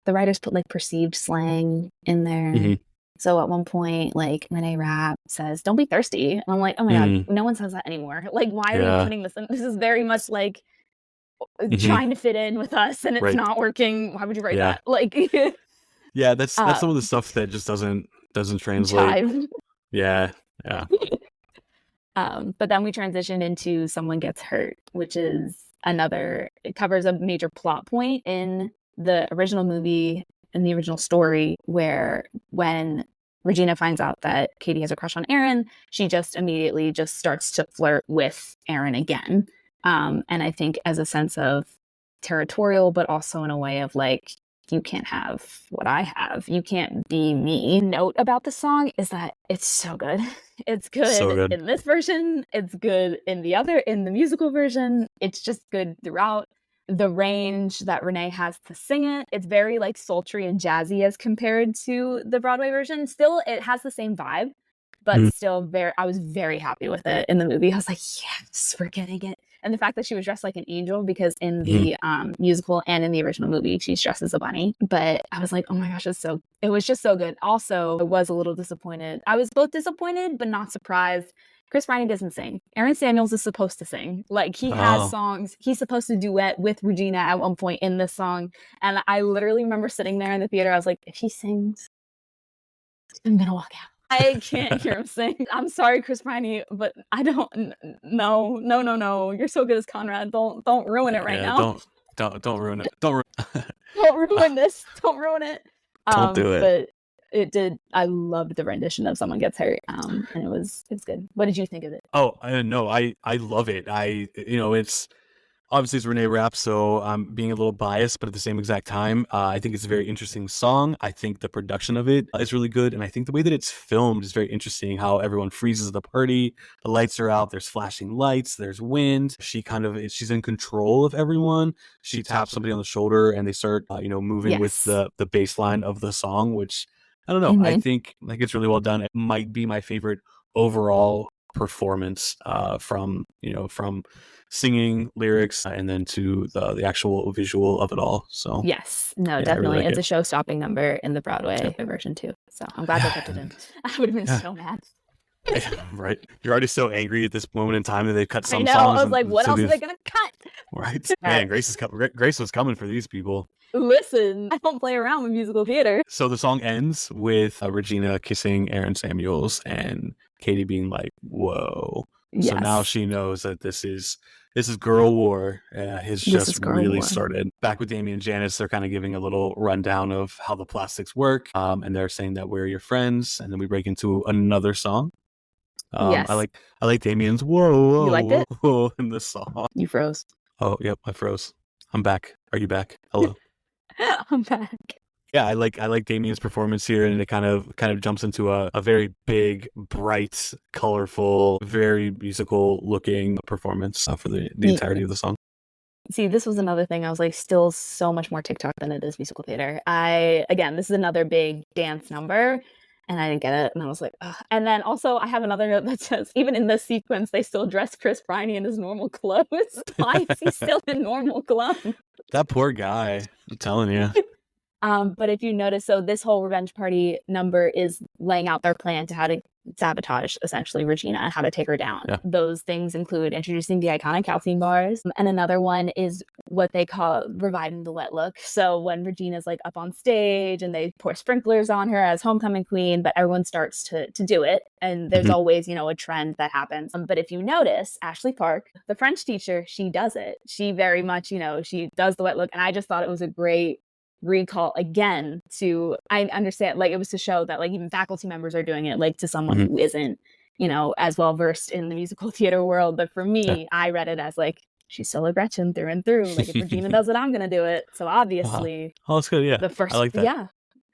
the writers put like perceived slang in there. Mhm. So at one point, like Renee Rapp says, "Don't be thirsty," and I'm like, "Oh my god, Mm. no one says that anymore." Like, why are you Yeah. putting this in? This is very much like Mhm. trying to fit in with us, and it's Right. not working. Why would you write Yeah. that? Like, Yeah. That's uh, some of the stuff that just doesn't translate. chive. Yeah. Yeah. But then we transition into someone gets hurt, which is another. It covers a major plot point in the original movie, in the original story, where when Regina finds out that Katie has a crush on Aaron, she just immediately just starts to flirt with Aaron again. And I think as a sense of territorial, but also in a way of like, you can't have what I have. You can't be me. Note about the song is that it's so good. It's So good good. in this version. It's good in the musical version. It's just good throughout. The range that Renee has to sing it, it's very like sultry and jazzy as compared to the Broadway version. Still, it has the same vibe, but Mm. still I was very happy with it in the movie. I was like, yes, we're getting it. And the fact that she was dressed like an angel, because in Mhm. the musical and in the original movie, she's dressed as a bunny. But I was like, oh my gosh, it was just so good. Also, I was a little disappointed. I was both disappointed, but not surprised. Chris Riney doesn't sing. Aaron Samuels is supposed to sing. Like, he has Oh. songs. He's supposed to duet with Regina at one point in this song. And I literally remember sitting there in the theater. I was like, if he sings, I'm gonna walk out. I can't hear him sing. I'm sorry, Chris Pine, but I don't. No, no, no, no. You're so good as Conrad. Don't ruin it right Yeah. now. Don't ruin it. Don't ruin. Don't ruin this. Don't ruin it. Don't do it. But it did. I loved the rendition of "Someone Gets Hurt." And it was good. What did you think of it? Oh, no, I love it. It's obviously it's Renee Rapp, so I'm being a little biased, but at the same exact time, I think it's a very interesting song. I think the production of it is really good, and I think the way that it's filmed is very interesting. How everyone freezes at the party, the lights are out, there's flashing lights, there's wind. She's in control of everyone. She taps somebody on the shoulder, and they start, moving with Yes. the bass line of the song, which I don't know. I Hmm. think like it's really well done. It might be my favorite overall performance from singing lyrics and then to the actual visual of it all. So Yes. No, yeah, I really definitely. like It's it. a show-stopping number in the Yeah. Broadway version too. So I'm glad they kept it in. I would have been Yeah. so mad. Right. You're already so angry at this moment in time that they've cut I some know. songs I was and like, what so else are these they gonna cut? right. Uh, Man, Grace was coming for these people. Listen, I don't play around with musical theater. So the song ends with Regina kissing Aaron Samuels and Katie being like, "Whoa." So now Yes. she knows that this is this is girl war has This just is Girl really War. started. Back with Damien and Janice, they're kind of giving a little rundown of how the plastics work, and they're saying that we're your friends, and then we break into another song. Yes. I like Damien's whoa You liked whoa it? whoa in this song. You froze. Oh yep, I froze. I'm back. Are you back? Hello. I'm back. Yeah, I like Damien's performance here, and it kind of jumps into a very big, bright, colorful, very musical looking performance for the entirety of the song. See, this was another thing. I was like, still so much more TikTok than it is musical theater. Again, this is another big dance number, and I didn't get it. And I was like, ugh. And then also, I have another note that says, even in this sequence, they still dress Chris Priney in his normal clothes. Why is he still in normal clothes? That poor guy. I'm telling you. But if you notice, so this whole revenge party number is laying out their plan to how to sabotage essentially Regina and how to take her down. Yeah. Those things include introducing the iconic calcium bars, and another one is what they call reviving the wet look. So when Regina's like up on stage and they pour sprinklers on her as homecoming queen, but everyone starts to do it, and there's Mhm. always a trend that happens. But if you notice, Ashley Park, the French teacher, she does it. She very much she does the wet look, and I just thought it was a great recall again to I understand like it was to show that like even faculty members are doing it like to someone Mhm. who isn't as well versed in the musical theater world. But for Yeah. me, I read it as like she's still a Gretchen through and through. Like if Regina does it, I'm gonna do it. So Uh-huh. obviously Oh, that's good. Yeah, the I first like that. yeah.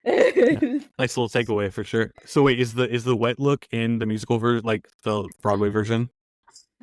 Yeah. Nice little takeaway for sure. So wait, is the wet look in the musical version, like the Broadway version?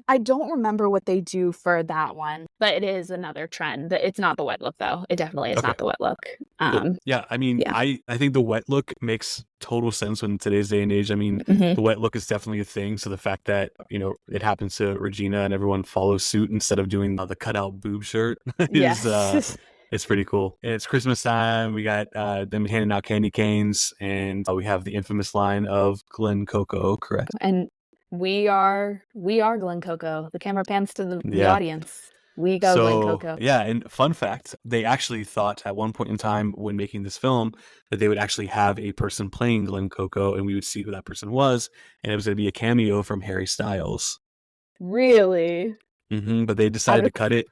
I don't remember what they do for that one, but it is another trend. It's not the wet look though. It definitely is Okay. not the wet look. Cool. Yeah, I mean, Yeah. I think the wet look makes total sense in today's day and age. I mean, Mhm. the wet look is definitely a thing. So the fact that it happens to Regina and everyone follows suit instead of doing the cutout boob shirt is Yes. it's pretty cool. And it's Christmas time. We got them handing out candy canes, and we have the infamous line of Glen Coco, correct? And we are Glen Coco. The camera pans to the Yeah. audience. We go Glen So, Coco. yeah, and fun fact, they actually thought at one point in time when making this film that they would actually have a person playing Glen Coco and we would see who that person was, and it was going to be a cameo from Harry Styles. Really? But they Out decided to of cut it.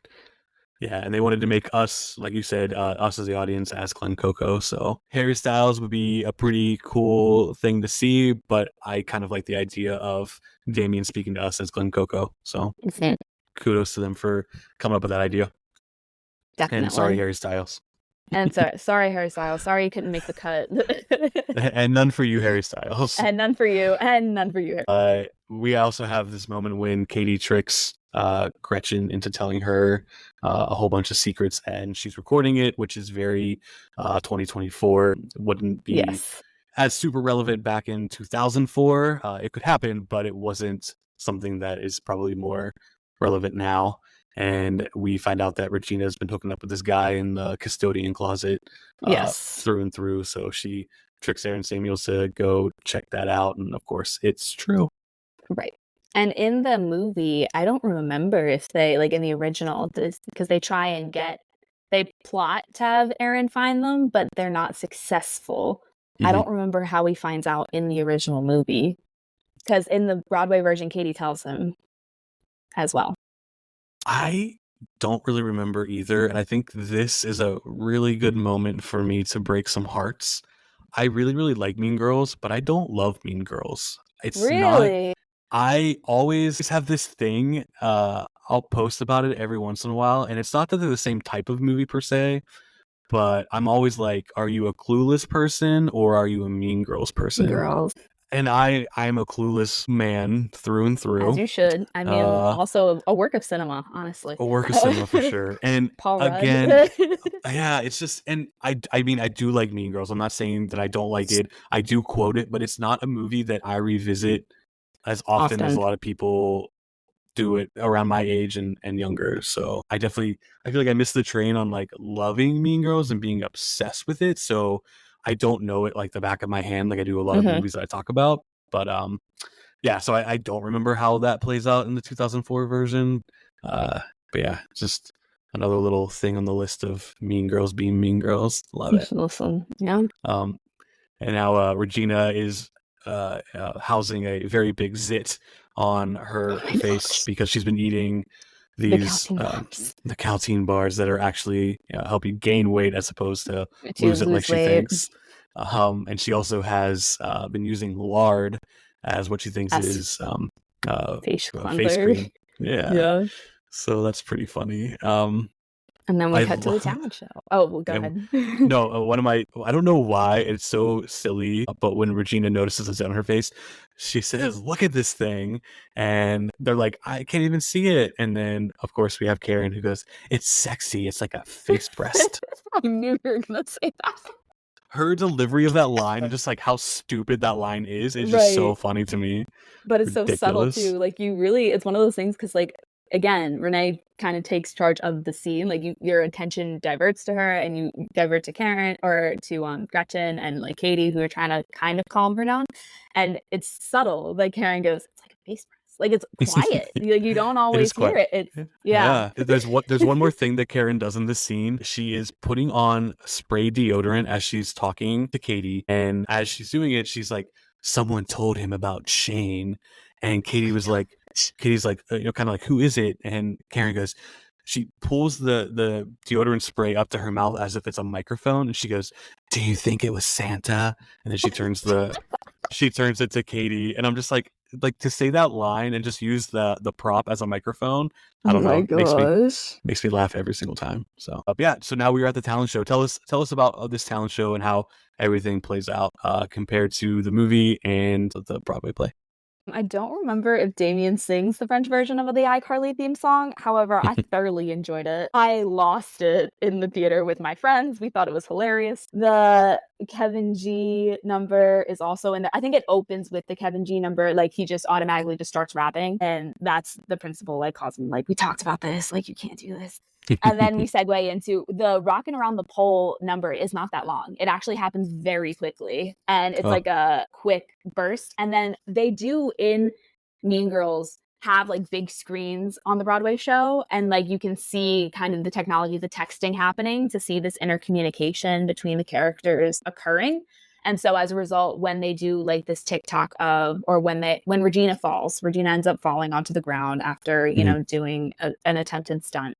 Yeah, and they wanted to make us, like you said, us as the audience as Glen Coco. So Harry Styles would be a pretty cool thing to see, but I kind of like the idea of Damien speaking to us as Glen Coco. So kudos to them for coming up with that idea. And sorry, Definitely. Harry Styles. And sorry, Harry Styles. Sorry you couldn't make the cut. And none for you, Harry Styles. And none for you. And none for you. We also have this moment when Katie tricks Gretchen into telling her a whole bunch of secrets, and she's recording it, which is very 2024. Wouldn't be Yes. as super relevant back in 2004. It could happen, but it wasn't something that is probably more relevant now. And we find out that Regina has been hooking up with this guy in the custodian closet Yes. through and through. So she tricks Aaron Samuels to go check that out. And of course, it's true. Right. And in the movie, I don't remember if they, like in the original, because they try and they plot to have Aaron find them, but they're not successful. I don't remember how he finds out in the original movie. Because in the Broadway version, Katie tells him as well. I don't really remember either. And I think this is a really good moment for me to break some hearts. I really, really like Mean Girls, but I don't love Mean Girls. It's not. Really? I always have this thing. I'll post about it every once in a while. And it's not that they're the same type of movie per se, but I'm always like, are you a Clueless person or are you a Mean Girls person? Girls. And I'm a Clueless man through and through. As you should. I mean, also a work of cinema, honestly. A work of cinema for sure. And Paul again, Rudd. yeah, it's just, and I mean, I do like Mean Girls. I'm not saying that I don't like it. I do quote it, but it's not a movie that I revisit as often as a lot of people do it around my age and younger. So I feel like I missed the train on like loving Mean Girls and being obsessed with it. So I don't know it like the back of my hand like I do a lot of movies that I talk about. But yeah, so I don't remember how that plays out in the 2004 version. But yeah, just another little thing on the list of Mean Girls being Mean Girls. Love it. Listen, yeah. And now Regina is housing a very big zit on her face because she's been eating The these calcium bars the calcine bars that are actually help you gain weight as opposed to to lose it like lose she weight thinks. And she also has been using lard as what she thinks as is face face cleanser. cream. Yeah, Yeah. so that's pretty funny. And then we I cut to the love. talent show. Oh, well, go ahead. No, one of my, I don't know why it's so silly, but when Regina notices it's on her face, she says, "Look at this thing." And they're like, "I can't even see it." And then, of course, we have Karen who goes, "It's sexy. It's like a face breast." I knew you were going to say that. Her delivery of that line and just like how stupid that line is just so Right. funny to me. But it's so subtle Ridiculous. too. Like you really, it's one of those things because like again, Renee kind of takes charge of the scene. Like your attention diverts to her, and you divert to Karen or to Gretchen and like Katie, who are trying to kind of calm her down. And it's subtle. Like Karen goes, "It's like a face press." Like it's quiet. Like you don't It is always quite. hear it. It's yeah. Yeah. There's one more thing that Karen does in this scene. She is putting on spray deodorant as she's talking to Katie, and as she's doing it, she's like, "Someone told him about Shane," and Katie's like, kind of like, "Who is it?" And Karen goes. She pulls the deodorant spray up to her mouth as if it's a microphone, and she goes, "Do you think it was Santa?" And then she turns it to Katie, and I'm just like to say that line and just use the prop as a microphone. I Oh don't my know, gosh. makes me laugh every single time. So yeah, so now we are at the talent show. Tell us about this talent show and how everything plays out compared to the movie and the Broadway play. I don't remember if Damien sings the French version of the iCarly theme song. However, I thoroughly enjoyed it. I lost it in the theater with my friends. We thought it was hilarious. The Kevin G number is also in there. I think it opens with the Kevin G number. Like he just automatically just starts rapping. And that's the principal like calls him like, we talked about this. Like you can't do this. And then we segue into the rocking around the pole number is not that long. It actually happens very quickly. And it's Oh, like a quick burst. And then they do in Mean Girls have like big screens on the Broadway show. And like you can see kind of the technology, the texting happening to see this intercommunication between the characters occurring. And so as a result, when they do like this TikTok of, or when Regina falls, Regina ends up falling onto the ground after, doing an attempted stunt.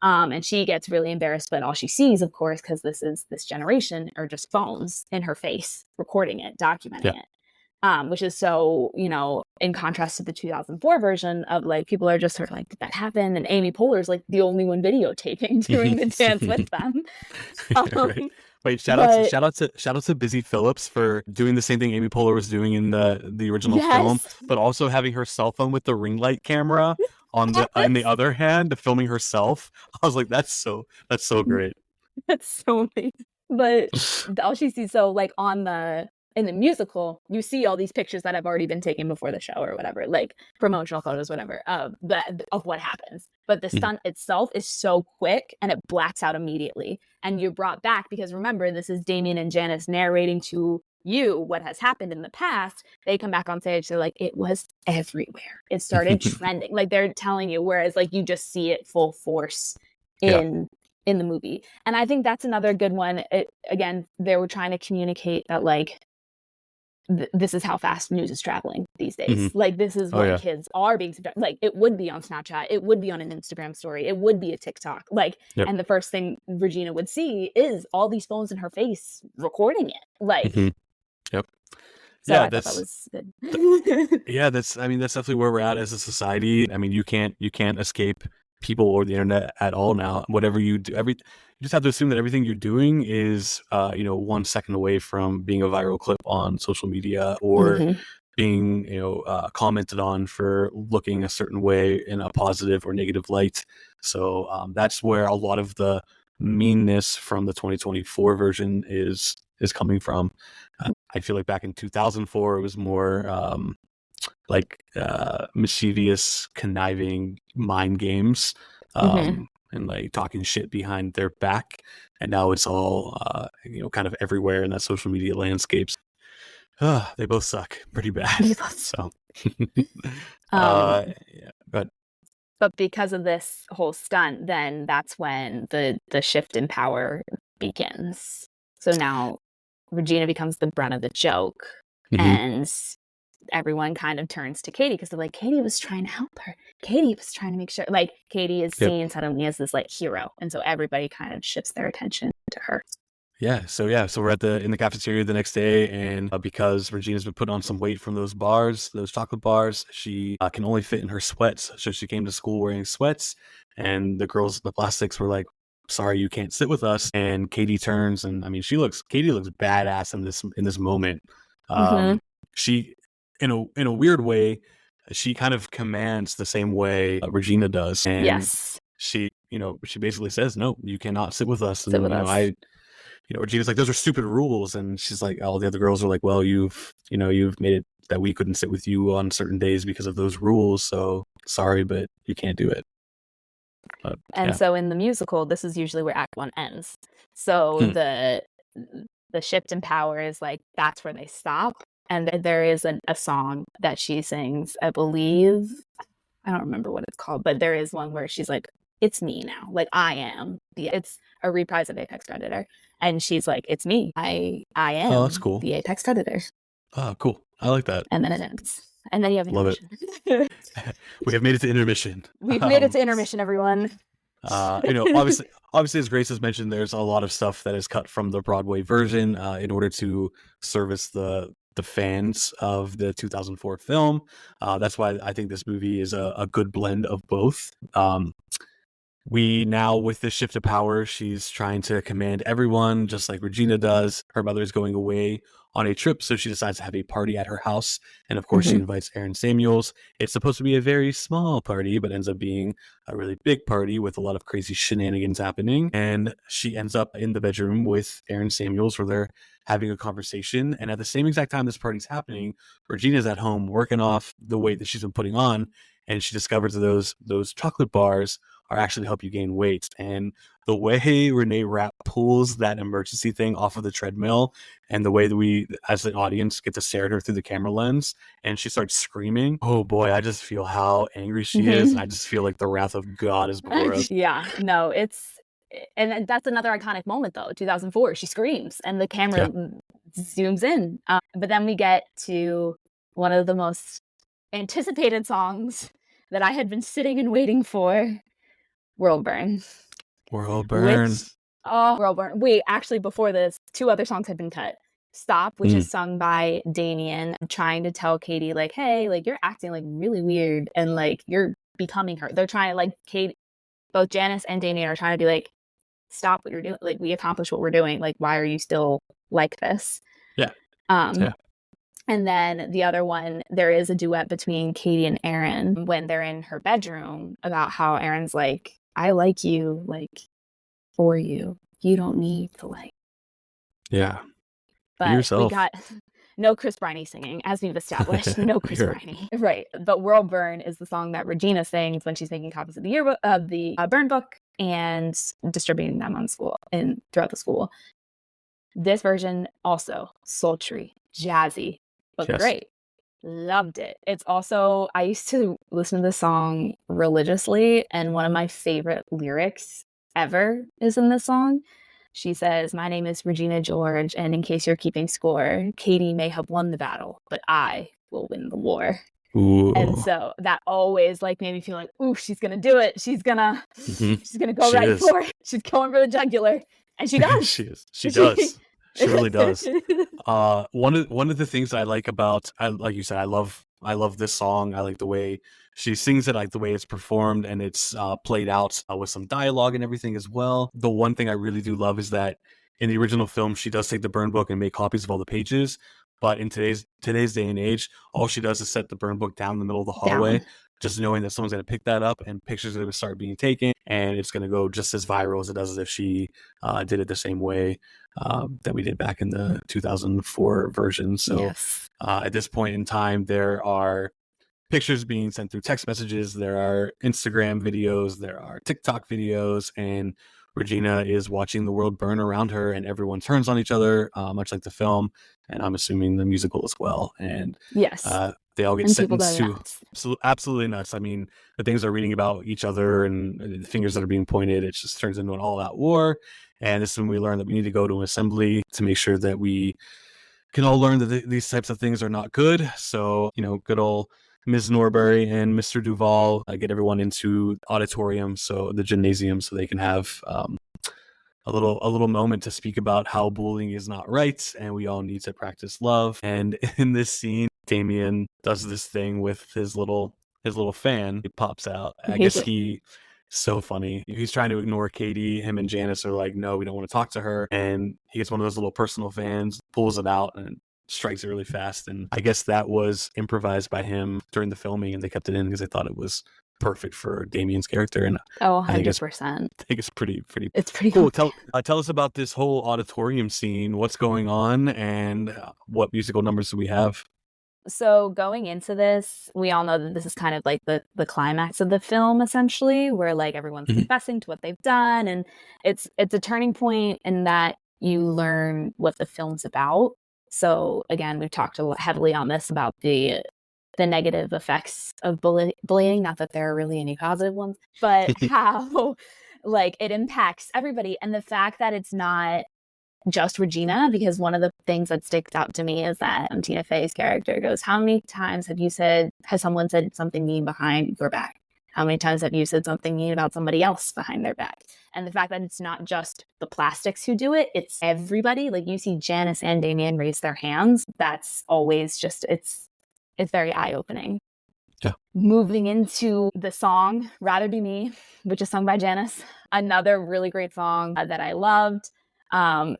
And she gets really embarrassed, but all she sees, of course, because this generation, are just phones in her face, recording it, documenting yeah. it. Which is so, in contrast to the 2004 version of like, people are just sort of like, did that happen? And Amy Poehler's like the only one videotaping doing the dance with them. Right. Wait, But shout out to Busy Phillips for doing the same thing Amy Poehler was doing in the original film, yes, but also having her cell phone with the ring light camera on the in the yes, other hand, filming herself. I was like, that's so great. that's so amazing. But all she sees, so like in the musical, you see all these pictures that have already been taken before the show or whatever, like promotional photos, whatever, of what happens. But the Mhm. stunt itself is so quick and it blacks out immediately. And you're brought back because remember, this is Damien and Janice narrating to you what has happened in the past. They come back on stage, they're like, it was everywhere. It started trending. Like they're telling you, whereas like you just see it full force Yeah. in the movie. And I think that's another good one. Again, they were trying to communicate that like this is how fast news is traveling these days. Mhm. Like this is Oh what yeah. kids are being like it would be on Snapchat, it would be on an Instagram story, it would be a TikTok. Like Yep. and the first thing Regina would see is all these phones in her face recording it. Like Mhm. Yep. so Yeah, I thought that was th- good. yeah, that's definitely where we're at as a society. I mean, you can't escape people or the internet at all now. Whatever you do, you just have to assume that everything you're doing is 1 second away from being a viral clip on social media or Mhm. being commented on for looking a certain way in a positive or negative light. So that's where a lot of the meanness from the 2024 version is coming from. I feel like back in 2004 it was more mischievous, conniving mind games, Mhm. and like talking shit behind their back. And now it's all kind of everywhere in that social media landscapes. They both suck pretty bad. So, um yeah, but but because of this whole stunt, then that's when the shift in power begins. So now Regina becomes the brunt of the joke, mhm. and everyone kind of turns to Katie because they're like, Katie was trying to help her. Katie was trying to make sure, like, Katie is seen suddenly as this like hero, and so everybody kind of shifts their attention to her. So we're in the cafeteria the next day, and because Regina's been putting on some weight from those chocolate bars, she can only fit in her sweats. So she came to school wearing sweats, and the plastics were like, "Sorry, you can't sit with us." And Katie turns, and I mean, Katie looks badass in this moment. She, in a weird way, she kind of commands the same way Regina does, and she basically says, "No, you cannot sit with us." And Regina's like, "Those are stupid rules," and she's like, all the other girls are like, "Well, you've made it that we couldn't sit with you on certain days because of those rules, so sorry, but you can't do it." So in the musical, this is usually where Act 1 ends. So the shift in power is like, that's where they stop. And there is a song that she sings, I believe, I don't remember what it's called, but there is one where she's like, "It's me now. Like, I am." It's a reprise of Apex Predator. And she's like, "It's me. I am that's cool. The Apex Predator." Oh, cool. I like that. And then it ends. And then you have intermission. Love it. We have made it to intermission. We've made it to intermission, everyone. Obviously, as Grace has mentioned, there's a lot of stuff that is cut from the Broadway version in order to service the fans of the 2004 film. That's why I think this movie is a good blend of both. We now, with this shift of power, she's trying to command everyone, just like Regina does. Her mother is going away on a trip, so she decides to have a party at her house. And of course, she invites Aaron Samuels. It's supposed to be a very small party, but ends up being a really big party with a lot of crazy shenanigans happening. And she ends up in the bedroom with Aaron Samuels, where they're having a conversation. And at the same exact time this party's happening, Regina's at home working off the weight that she's been putting on, and she discovers that those chocolate bars are actually help you gain weight. And the way Renee Rapp pulls that emergency thing off of the treadmill, and the way that we, as the audience, get to stare at her through the camera lens, and she starts screaming, oh boy, I just feel how angry she is, and I just feel like the wrath of God is before us. And that's another iconic moment, though. 2004, she screams, and the camera zooms in. But then we get to one of the most anticipated songs that I had been sitting and waiting for, World Burn. World Burn. World Burn. Wait, actually, before this, 2 other songs had been cut. Stop, which is sung by Damien, trying to tell Katie, like, hey, like, you're acting, like, really weird, and, like, you're becoming her. They're trying to, like, Katie, both Janice and Damien are trying to be like, stop what you're doing. Like, we accomplished what we're doing. Like, why are you still like this? And then the other one, there is a duet between Katie and Aaron when they're in her bedroom about how Aaron's like, I like you, like, for you. You don't need to like. Yeah. But yourself. We got no Chris Briney singing, as we've established. No Chris Briney. Right. But World Burn is the song that Regina sings when she's making copies of the yearbook of the burn book and distributing them on school and throughout the school. This version also sultry, jazzy, but great. Loved it. It's also, I used to listen to this song religiously, and one of my favorite lyrics ever is in this song. She says, my name is Regina George, and in case you're keeping score, Katie may have won the battle, but I will win the war. Ooh. And so that always like made me feel like, ooh, she's gonna do it. She's gonna go right for it. She's going for the jugular, and she does. She does. She really does. One of the things I like about, like you said, I love this song. I like the way she sings it. I like the way it's performed, and it's played out with some dialogue and everything as well. The one thing I really do love is that in the original film, she does take the burn book and make copies of all the pages. But in today's day and age, all she does is set the burn book down in the middle of the hallway, just knowing that someone's going to pick that up and pictures are going to start being taken, and it's going to go just as viral as it does as if she did it the same way that we did back in the 2004 version. So at this point in time, there are pictures being sent through text messages, there are Instagram videos, there are TikTok videos, and Regina is watching the world burn around her, and everyone turns on each other, much like the film, and I'm assuming the musical as well. And they all get sentenced to absolutely nuts. I mean, the things they're reading about each other and the fingers that are being pointed, it just turns into an all-out war. And this is when we learn that we need to go to an assembly to make sure that we can all learn that these types of things are not good. So, good old Ms. Norbury and Mr. Duval get everyone into auditorium, so the gymnasium, so they can have a little moment to speak about how bullying is not right, and we all need to practice love. And in this scene, Damien does this thing with his little fan. It pops out. I guess so funny. He's trying to ignore Katie. Him and Janice are like, no, we don't want to talk to her. And he gets one of those little personal fans, pulls it out, and strikes it really fast. And I guess that was improvised by him during the filming, and they kept it in because they thought it was perfect for Damien's character. And 100%. I think it's pretty It's pretty cool. Tell us about this whole auditorium scene. What's going on, and what musical numbers do we have? So going into this, we all know that this is kind of like the climax of the film, essentially, where like everyone's confessing to what they've done, and it's a turning point in that you learn what the film's about. So again, we've talked heavily on this about the negative effects of bullying. Not that there are really any positive ones, but how like it impacts everybody, and the fact that it's not just Regina, because one of the things that sticks out to me is that Tina Fey's character goes, how many times has someone said something mean behind your back? How many times have you said something mean about somebody else behind their back? And the fact that it's not just the plastics who do it, it's everybody. Like you see Janice and Damien raise their hands. That's always just, it's very eye-opening. Yeah. Moving into the song, Rather Be Me, which is sung by Janice. Another really great song that I loved.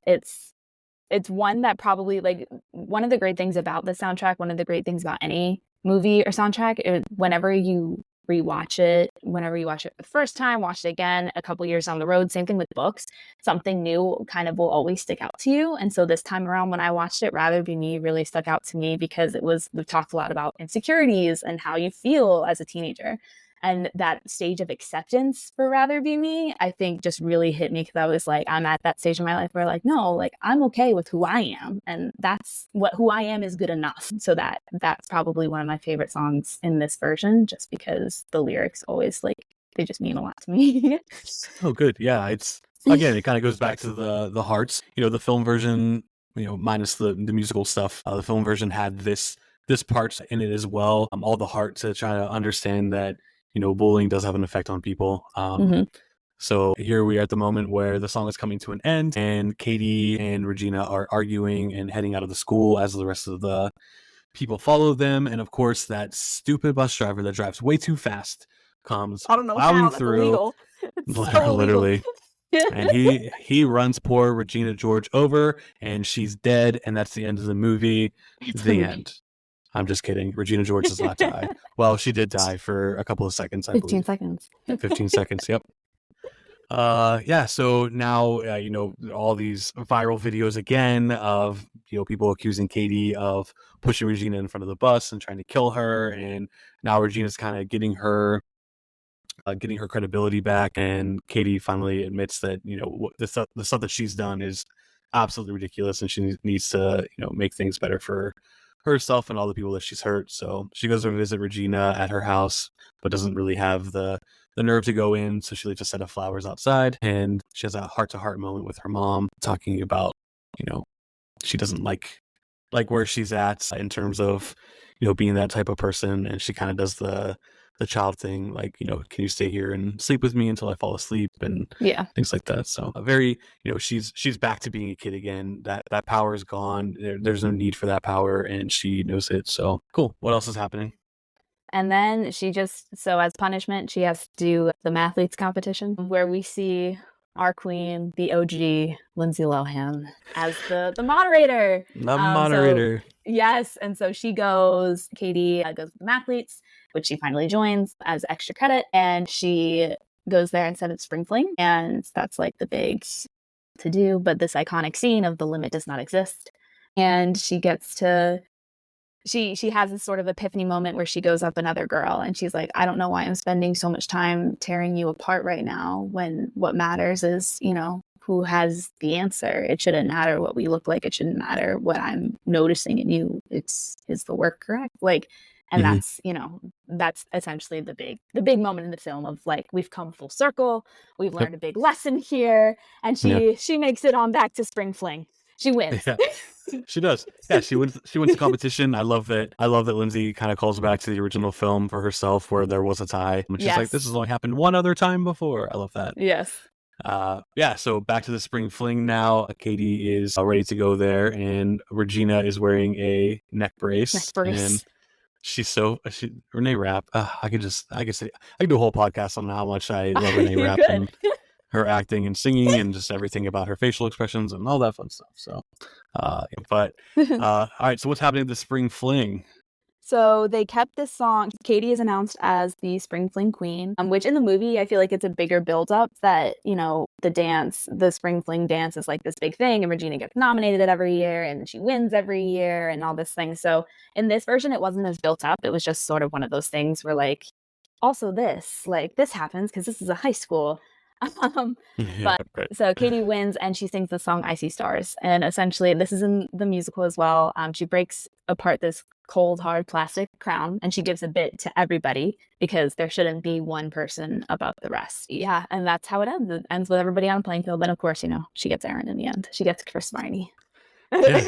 It's one that probably, like, one of the great things about the soundtrack, one of the great things about any movie or soundtrack, whenever you watch it for the first time, watch it again a couple years down the road, same thing with books, something new kind of will always stick out to you. And so this time around when I watched it, Rather Be Me really stuck out to me because we've talked a lot about insecurities and how you feel as a teenager. And that stage of acceptance for Rather Be Me, I think just really hit me because I was like, I'm at that stage in my life where like, no, like I'm okay with who I am. And that's who I am is good enough. So that's probably one of my favorite songs in this version, just because the lyrics always like, they just mean a lot to me. Oh, good. Yeah. It's, again, it kind of goes back to the hearts, the film version, minus the musical stuff. The film version had this part in it as well. All the heart to try to understand that, bullying does have an effect on people. So here we are at the moment where the song is coming to an end, and Katie and Regina are arguing and heading out of the school as the rest of the people follow them. And of course, that stupid bus driver that drives way too fast comes I don't know plowing how that's through. illegal. It's so Literally. illegal. And he runs poor Regina George over, and she's dead, and that's the end of the movie. The end. I'm just kidding. Regina George does not die. Well, she did die for a couple of seconds, I 15 believe. seconds. 15 seconds, yep. Yeah, so now, all these viral videos again of, people accusing Katie of pushing Regina in front of the bus and trying to kill her. And now Regina's kind of getting her credibility back. And Katie finally admits that, the stuff that she's done is absolutely ridiculous, and she needs to, make things better for herself and all the people that she's hurt. So she goes to visit Regina at her house, but doesn't really have the nerve to go in. So she leaves a set of flowers outside, and she has a heart-to-heart moment with her mom, talking about, she doesn't like where she's at in terms of, being that type of person. And she kind of does the child thing, like, can you stay here and sleep with me until I fall asleep, and things like that. So a very, she's back to being a kid again. That power is gone. There's no need for that power, and she knows it. So cool. What else is happening? And then so as punishment, she has to do the Mathletes competition, where we see our queen, the OG, Lindsay Lohan, as the moderator. The moderator. Yes. And so Katie goes with the Mathletes, which she finally joins as extra credit. And she goes there instead of spring fling. And that's like the big to do. But this iconic scene of the limit does not exist. And she gets to... She has this sort of epiphany moment where she goes up another girl and she's like, I don't know why I'm spending so much time tearing you apart right now, when what matters is, who has the answer. It shouldn't matter what we look like. It shouldn't matter what I'm noticing in you. Is the work correct? Like, and that's essentially the big moment in the film of like, we've come full circle. We've learned a big lesson here. And she makes it on back to spring fling. She wins. Yeah. She does. Yeah, she wins. She wins the competition. I love that. I love that Lindsay kind of calls back to the original film for herself, where there was a tie. And she's like, "This Yes. has only happened one other time before." I love that. Yes. Yeah. So back to the spring fling now. Katie is ready to go there, and Regina is wearing a neck brace, and Brace. she's so Renee Rapp. I could say I could do a whole podcast on how much I love Renee You Rapp could. and her acting and singing and just everything about her facial expressions and all that fun stuff. So, all right. So what's happening at the spring fling? So they kept this song. Katie is announced as the Spring Fling Queen, which in the movie, I feel like it's a bigger build-up that, the Spring Fling dance is like this big thing, and Regina gets nominated every year, and she wins every year, and all this thing. So in this version, it wasn't as built up. It was just sort of one of those things where, like, also this happens because this is a high school. Yeah, But right. so Katie wins and she sings the song I See Stars. And essentially, this is in the musical as well. She breaks apart this cold, hard plastic crown and she gives a bit to everybody because there shouldn't be one person above the rest. Yeah. And that's how it ends. It ends with everybody on a playing field. Then, of course, she gets Aaron in the end. She gets Chris Marnie. Yeah,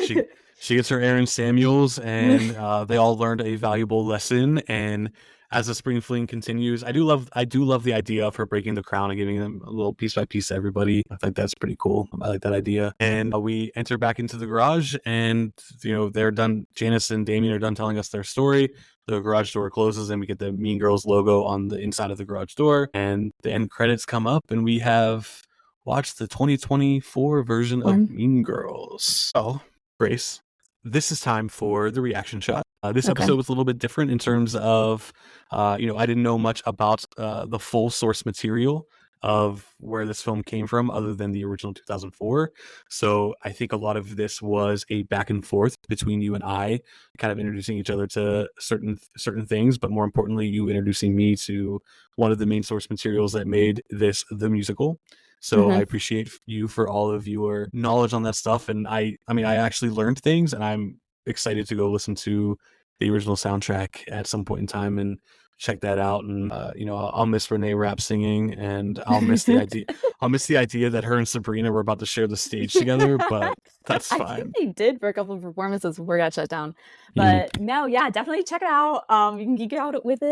she gets her Aaron Samuels, and they all learned a valuable lesson. And as the spring fling continues, I do love the idea of her breaking the crown and giving them a little piece by piece to everybody. I think that's pretty cool. I like that idea. And we enter back into the garage, and they're done. Janice and Damien are done telling us their story. The garage door closes, and we get the Mean Girls logo on the inside of the garage door. And the end credits come up, and we have watched the 2024 version of Mean Girls. Oh, Grace, this is time for the reaction shot. This Okay. episode was a little bit different in terms of, I didn't know much about the full source material of where this film came from other than the original 2004. So I think a lot of this was a back and forth between you and I, kind of introducing each other to certain things, but more importantly, you introducing me to one of the main source materials that made this the musical. So I appreciate you for all of your knowledge on that stuff. And I actually learned things, and I'm excited to go listen to the original soundtrack at some point in time and check that out. And I'll miss Renee Rapp singing, and I'll miss the idea that her and Sabrina were about to share the stage together, but that's fine. I think they did for a couple of performances before it got shut down. But no, yeah, definitely check it out. You can geek out with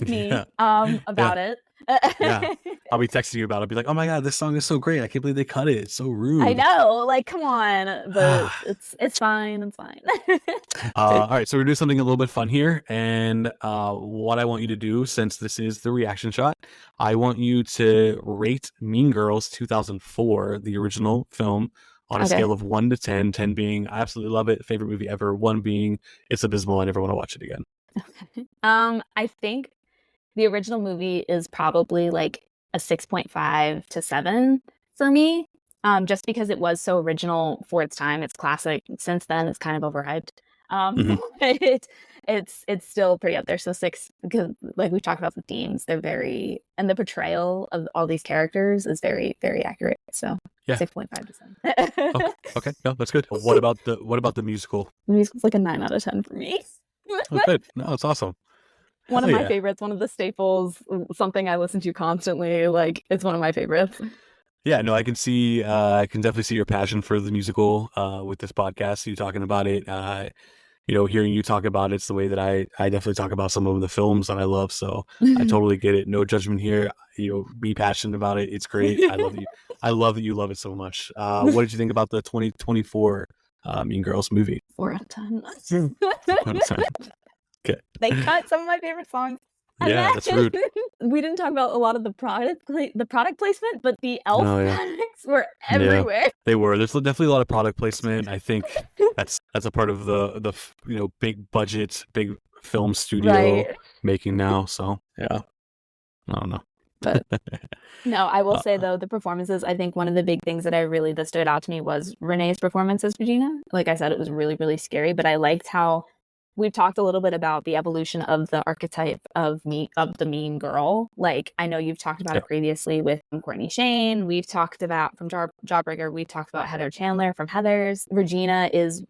me about it. Yeah, I'll be texting you about it. I'll be like, "Oh my god, this song is so great! I can't believe they cut it. It's so rude." I know, like, come on, but it's fine. It's fine. All right, so we're doing something a little bit fun here, and what I want you to do, since this is the reaction shot, I want you to rate Mean Girls 2004, the original film, on a scale of 1 to 10. 10 being I absolutely love it, favorite movie ever. 1 being it's abysmal, I never want to watch it again. Okay. I think the original movie is probably like a 6.5 to 7 for me. Just because it was so original for its time. It's classic. Since then, it's kind of overhyped. It's still pretty up there. So 6, because like we talked about the themes, they're very, and the portrayal of all these characters is very, very accurate. So yeah, 6.5 to 7. Okay, no, that's good. What about the musical? The musical's like a 9 out of 10 for me. Oh, good. No, it's awesome. One of my favorites, one of the staples, something I listen to constantly. Like, it's one of my favorites. Yeah, no, I can definitely see your passion for the musical with this podcast. You talking about it, hearing you talk about it's the way that I definitely talk about some of the films that I love. So I totally get it. No judgment here. Be passionate about it. It's great. I love you. I love that you love it so much. What did you think about the 2024 Mean Girls movie? 4 out of 10. 4 out of 10. Okay. They cut some of my favorite songs. Yeah, that's rude. We didn't talk about a lot of the product placement, but the elf products were everywhere. Yeah, they were. There's definitely a lot of product placement. I think that's a part of the big budget, big film studio making now. So yeah, I don't know. But no, I will say though, the performances, I think one of the big things that stood out to me was Renee's performance as Regina. Like I said, it was really, really scary, but I liked how we've talked a little bit about the evolution of the archetype of the mean girl. Like, I know you've talked about it previously with Courtney Shane. We've talked about from Jawbreaker. We've talked about Heather Chandler from Heathers. Regina is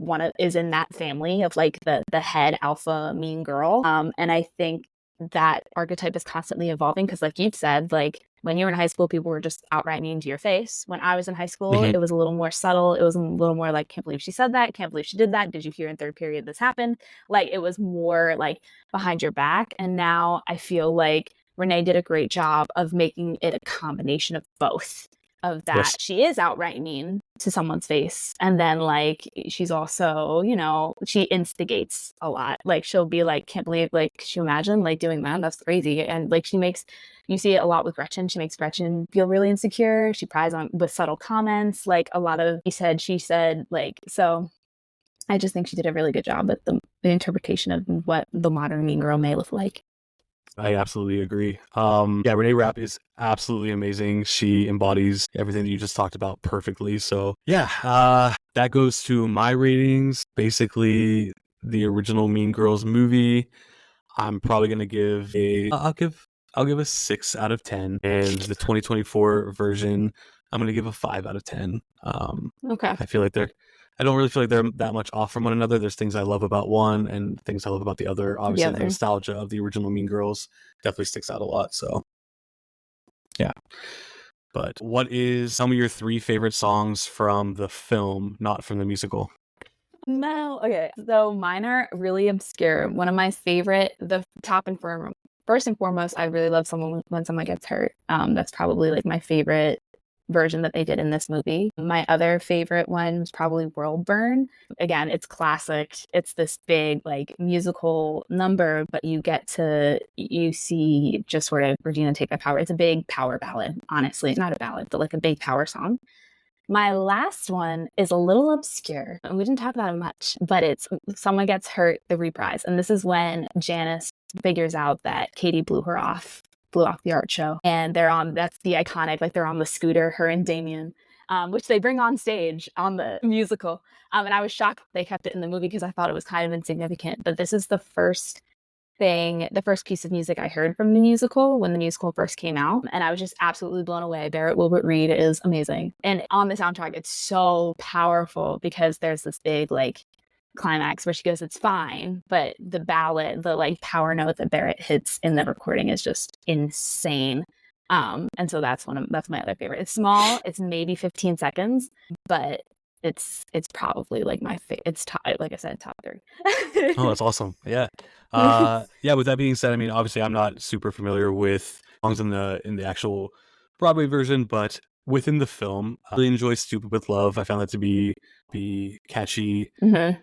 in that family of like the head alpha mean girl. And I think that archetype is constantly evolving because, like you've said, like when you were in high school, people were just outright mean to your face. When I was in high school, Mhm. it was a little more subtle. It was a little more like, can't believe she said that. Can't believe she did that. Did you hear in third period this happened? Like, it was more like behind your back. And now I feel like Renee did a great job of making it a combination of both. Of that, Yes. she is outright mean to someone's face, and then like she's also, she instigates a lot. Like she'll be like, can't believe, like, could you imagine like doing that? That's crazy. And like she makes, you see it a lot with Gretchen. She makes Gretchen feel really insecure. She pries on with subtle comments, like a lot of he said, she said, like, so I just think she did a really good job with the interpretation of what the modern mean girl may look like. I absolutely agree. Yeah, Renee Rapp is absolutely amazing. She embodies everything that you just talked about perfectly. So yeah, that goes to my ratings. Basically, the original Mean Girls movie. I'm probably gonna give I'll give a 6 out of 10, and the 2024 version, I'm gonna give a 5 out of 10. Okay. I feel like I don't really feel like they're that much off from one another. There's things I love about one and things I love about the other. The Obviously, the other. nostalgia of the original Mean Girls definitely sticks out a lot. So yeah. But tell me your 3 favorite songs from the film, not from the musical. No, okay. So mine are really obscure. One of my favorite, the top and first and foremost, I really love someone when someone gets hurt. That's probably like my favorite version that they did in this movie. My other favorite one was probably World Burn. Again, it's classic. It's this big like musical number, but you see just sort of Regina take that power. It's a big power ballad, honestly. Not a ballad, but like a big power song. My last one is a little obscure, and we didn't talk about it much, but it's Someone Gets Hurt, the reprise. And this is when Janice figures out that Katie blew off the art show. And that's the iconic, like they're on the scooter, her and Damien, which they bring on stage on the musical. And I was shocked they kept it in the movie because I thought it was kind of insignificant. But this is the first piece of music I heard from the musical when the musical first came out. And I was just absolutely blown away. Barrett Wilbert Reed is amazing. And on the soundtrack, it's so powerful because there's this big like climax where she goes, it's fine. But the ballad, the like power note that Barrett hits in the recording is just insane. And so that's my other favorite. It's small, it's maybe 15 seconds, but it's probably like my favorite. It's top, like I said, top Oh, 3. that's awesome. Yeah. Yeah, with that being said, I mean, obviously I'm not super familiar with songs in the actual Broadway version, but within the film, I really enjoy Stupid with Love. I found that to be catchy. Mhm.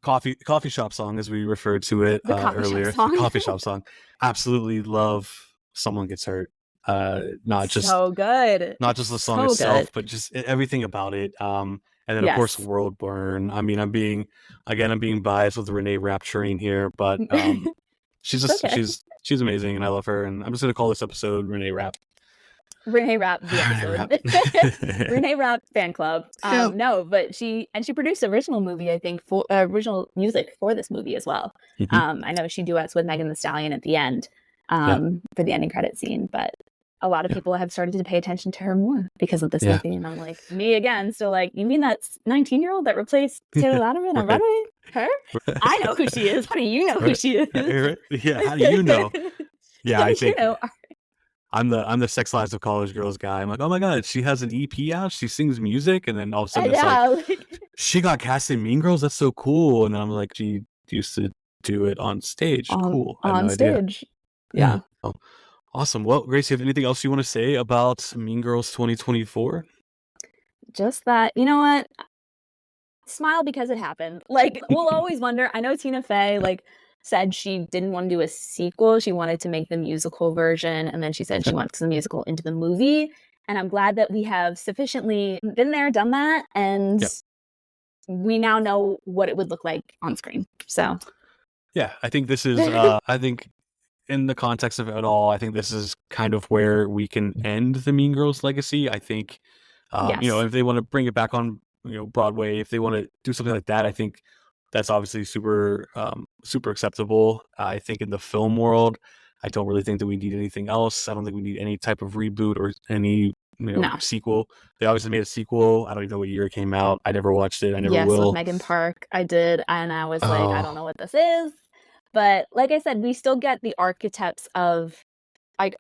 Coffee shop song, as we referred to it The coffee shop earlier. The song. coffee shop song. Absolutely love Someone Gets Hurt. Not just So good. not It's just the song so good. itself, but just everything about it. And then of course Yes. World Burn. I mean, I'm being biased with Renee Rapp train here, but It's okay. she's amazing, and I love her. And I'm just gonna call this episode Renee Rapp. Renee Rapp, the Renee episode. Rapp. Renee Rapp fan club. Yep. No, but she produced the original movie, I think, for original music for this movie as well. Mhm. I know she duets with Megan Thee Stallion at the end, Yeah. for the ending credit scene, but a lot of Yeah. people have started to pay attention to her more because of this Yeah. movie. And I'm like, me again, still like, you mean that 19-year-old that replaced Taylor Lautner on Right. Broadway? Her? I know who she is. How do you know who Right. she is? Right. Yeah. How do you know? Yeah, I You think know, I'm the Sex Lives of College Girls guy. I'm like, oh my god, she has an EP out. She sings music, and then all of a sudden it's like, yeah, like, she got cast in Mean Girls. That's so cool. And then I'm like, she used to do it on stage. Cool. I had on no idea. stage. Yeah. Yeah. Oh, awesome. Well, Grace, you have anything else you want to say about Mean Girls 2024? Just that, you know what? Smile because it happened. Like, we'll always wonder. I know Tina Fey, like, said she didn't want to do a sequel. She wanted to make the musical version. And then she said she wants the musical into the movie. And I'm glad that we have sufficiently been there, done that. And Yep. we now know what it would look like on screen. So, Yeah, I think this is, I think in the context of it all, I think this is kind of where we can end the Mean Girls legacy. I think, yes. if they want to bring it back on, Broadway, if they want to do something like that, I think that's obviously super acceptable. I think in the film world, I don't really think that we need anything else. I don't think we need any type of reboot or any, No. sequel. They obviously made a sequel. I don't even know what year it came out. I never watched it. I never Yes, with will. Megan Park, I did. And I was like, I don't Oh, know what this is. But like I said, we still get the archetypes of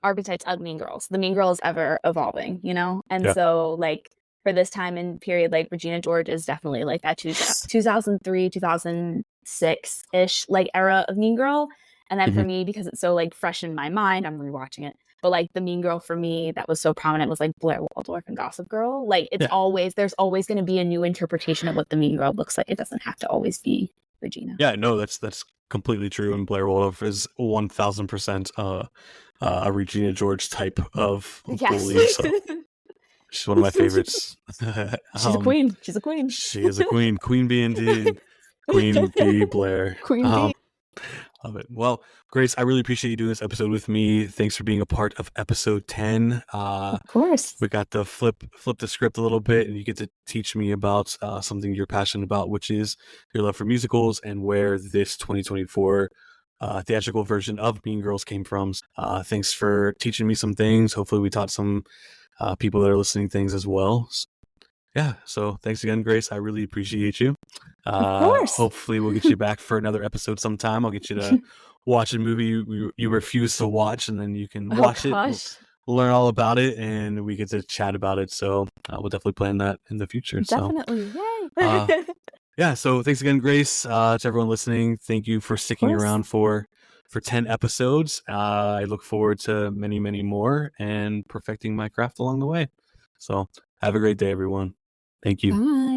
archetypes of Mean Girls. The Mean Girl is ever evolving, you know? And Yeah. so like for this time and period, like Regina George is definitely like that 2003, 2006-ish like era of Mean Girl. And then for Mhm. me, because it's so like fresh in my mind, I'm rewatching it. But like the Mean Girl for me that was so prominent was like Blair Waldorf and Gossip Girl. Like Yeah. there's always going to be a new interpretation of what the Mean Girl looks like. It doesn't have to always be Regina. Yeah, no, that's completely true. And Blair Waldorf is 1000% a Regina George type of Yes. bully. So she's one of my favorites. She's a queen. She's a queen. She is a queen. Queen bee indeed. Queen bee Blair. Queen bee. Love it. Well, Grace, I really appreciate you doing this episode with me. Thanks for being a part of episode 10. Of course. We got to flip the script a little bit, and you get to teach me about something you're passionate about, which is your love for musicals and where this 2024 theatrical version of Mean Girls came from. Thanks for teaching me some things. Hopefully we taught some people that are listening things as well. Yeah, so thanks again, Grace. I really appreciate you. Of course. Hopefully we'll get you back for another episode sometime. I'll get you to watch a movie you refuse to watch, and then you can watch it, learn all about it, and we get to chat about it. So we'll definitely plan that in the future. Definitely. So, Yay. yeah, so thanks again, Grace. To everyone listening, thank you for sticking around for 10 episodes. I look forward to many, many more and perfecting my craft along the way. So have a great day, everyone. Thank you. Bye.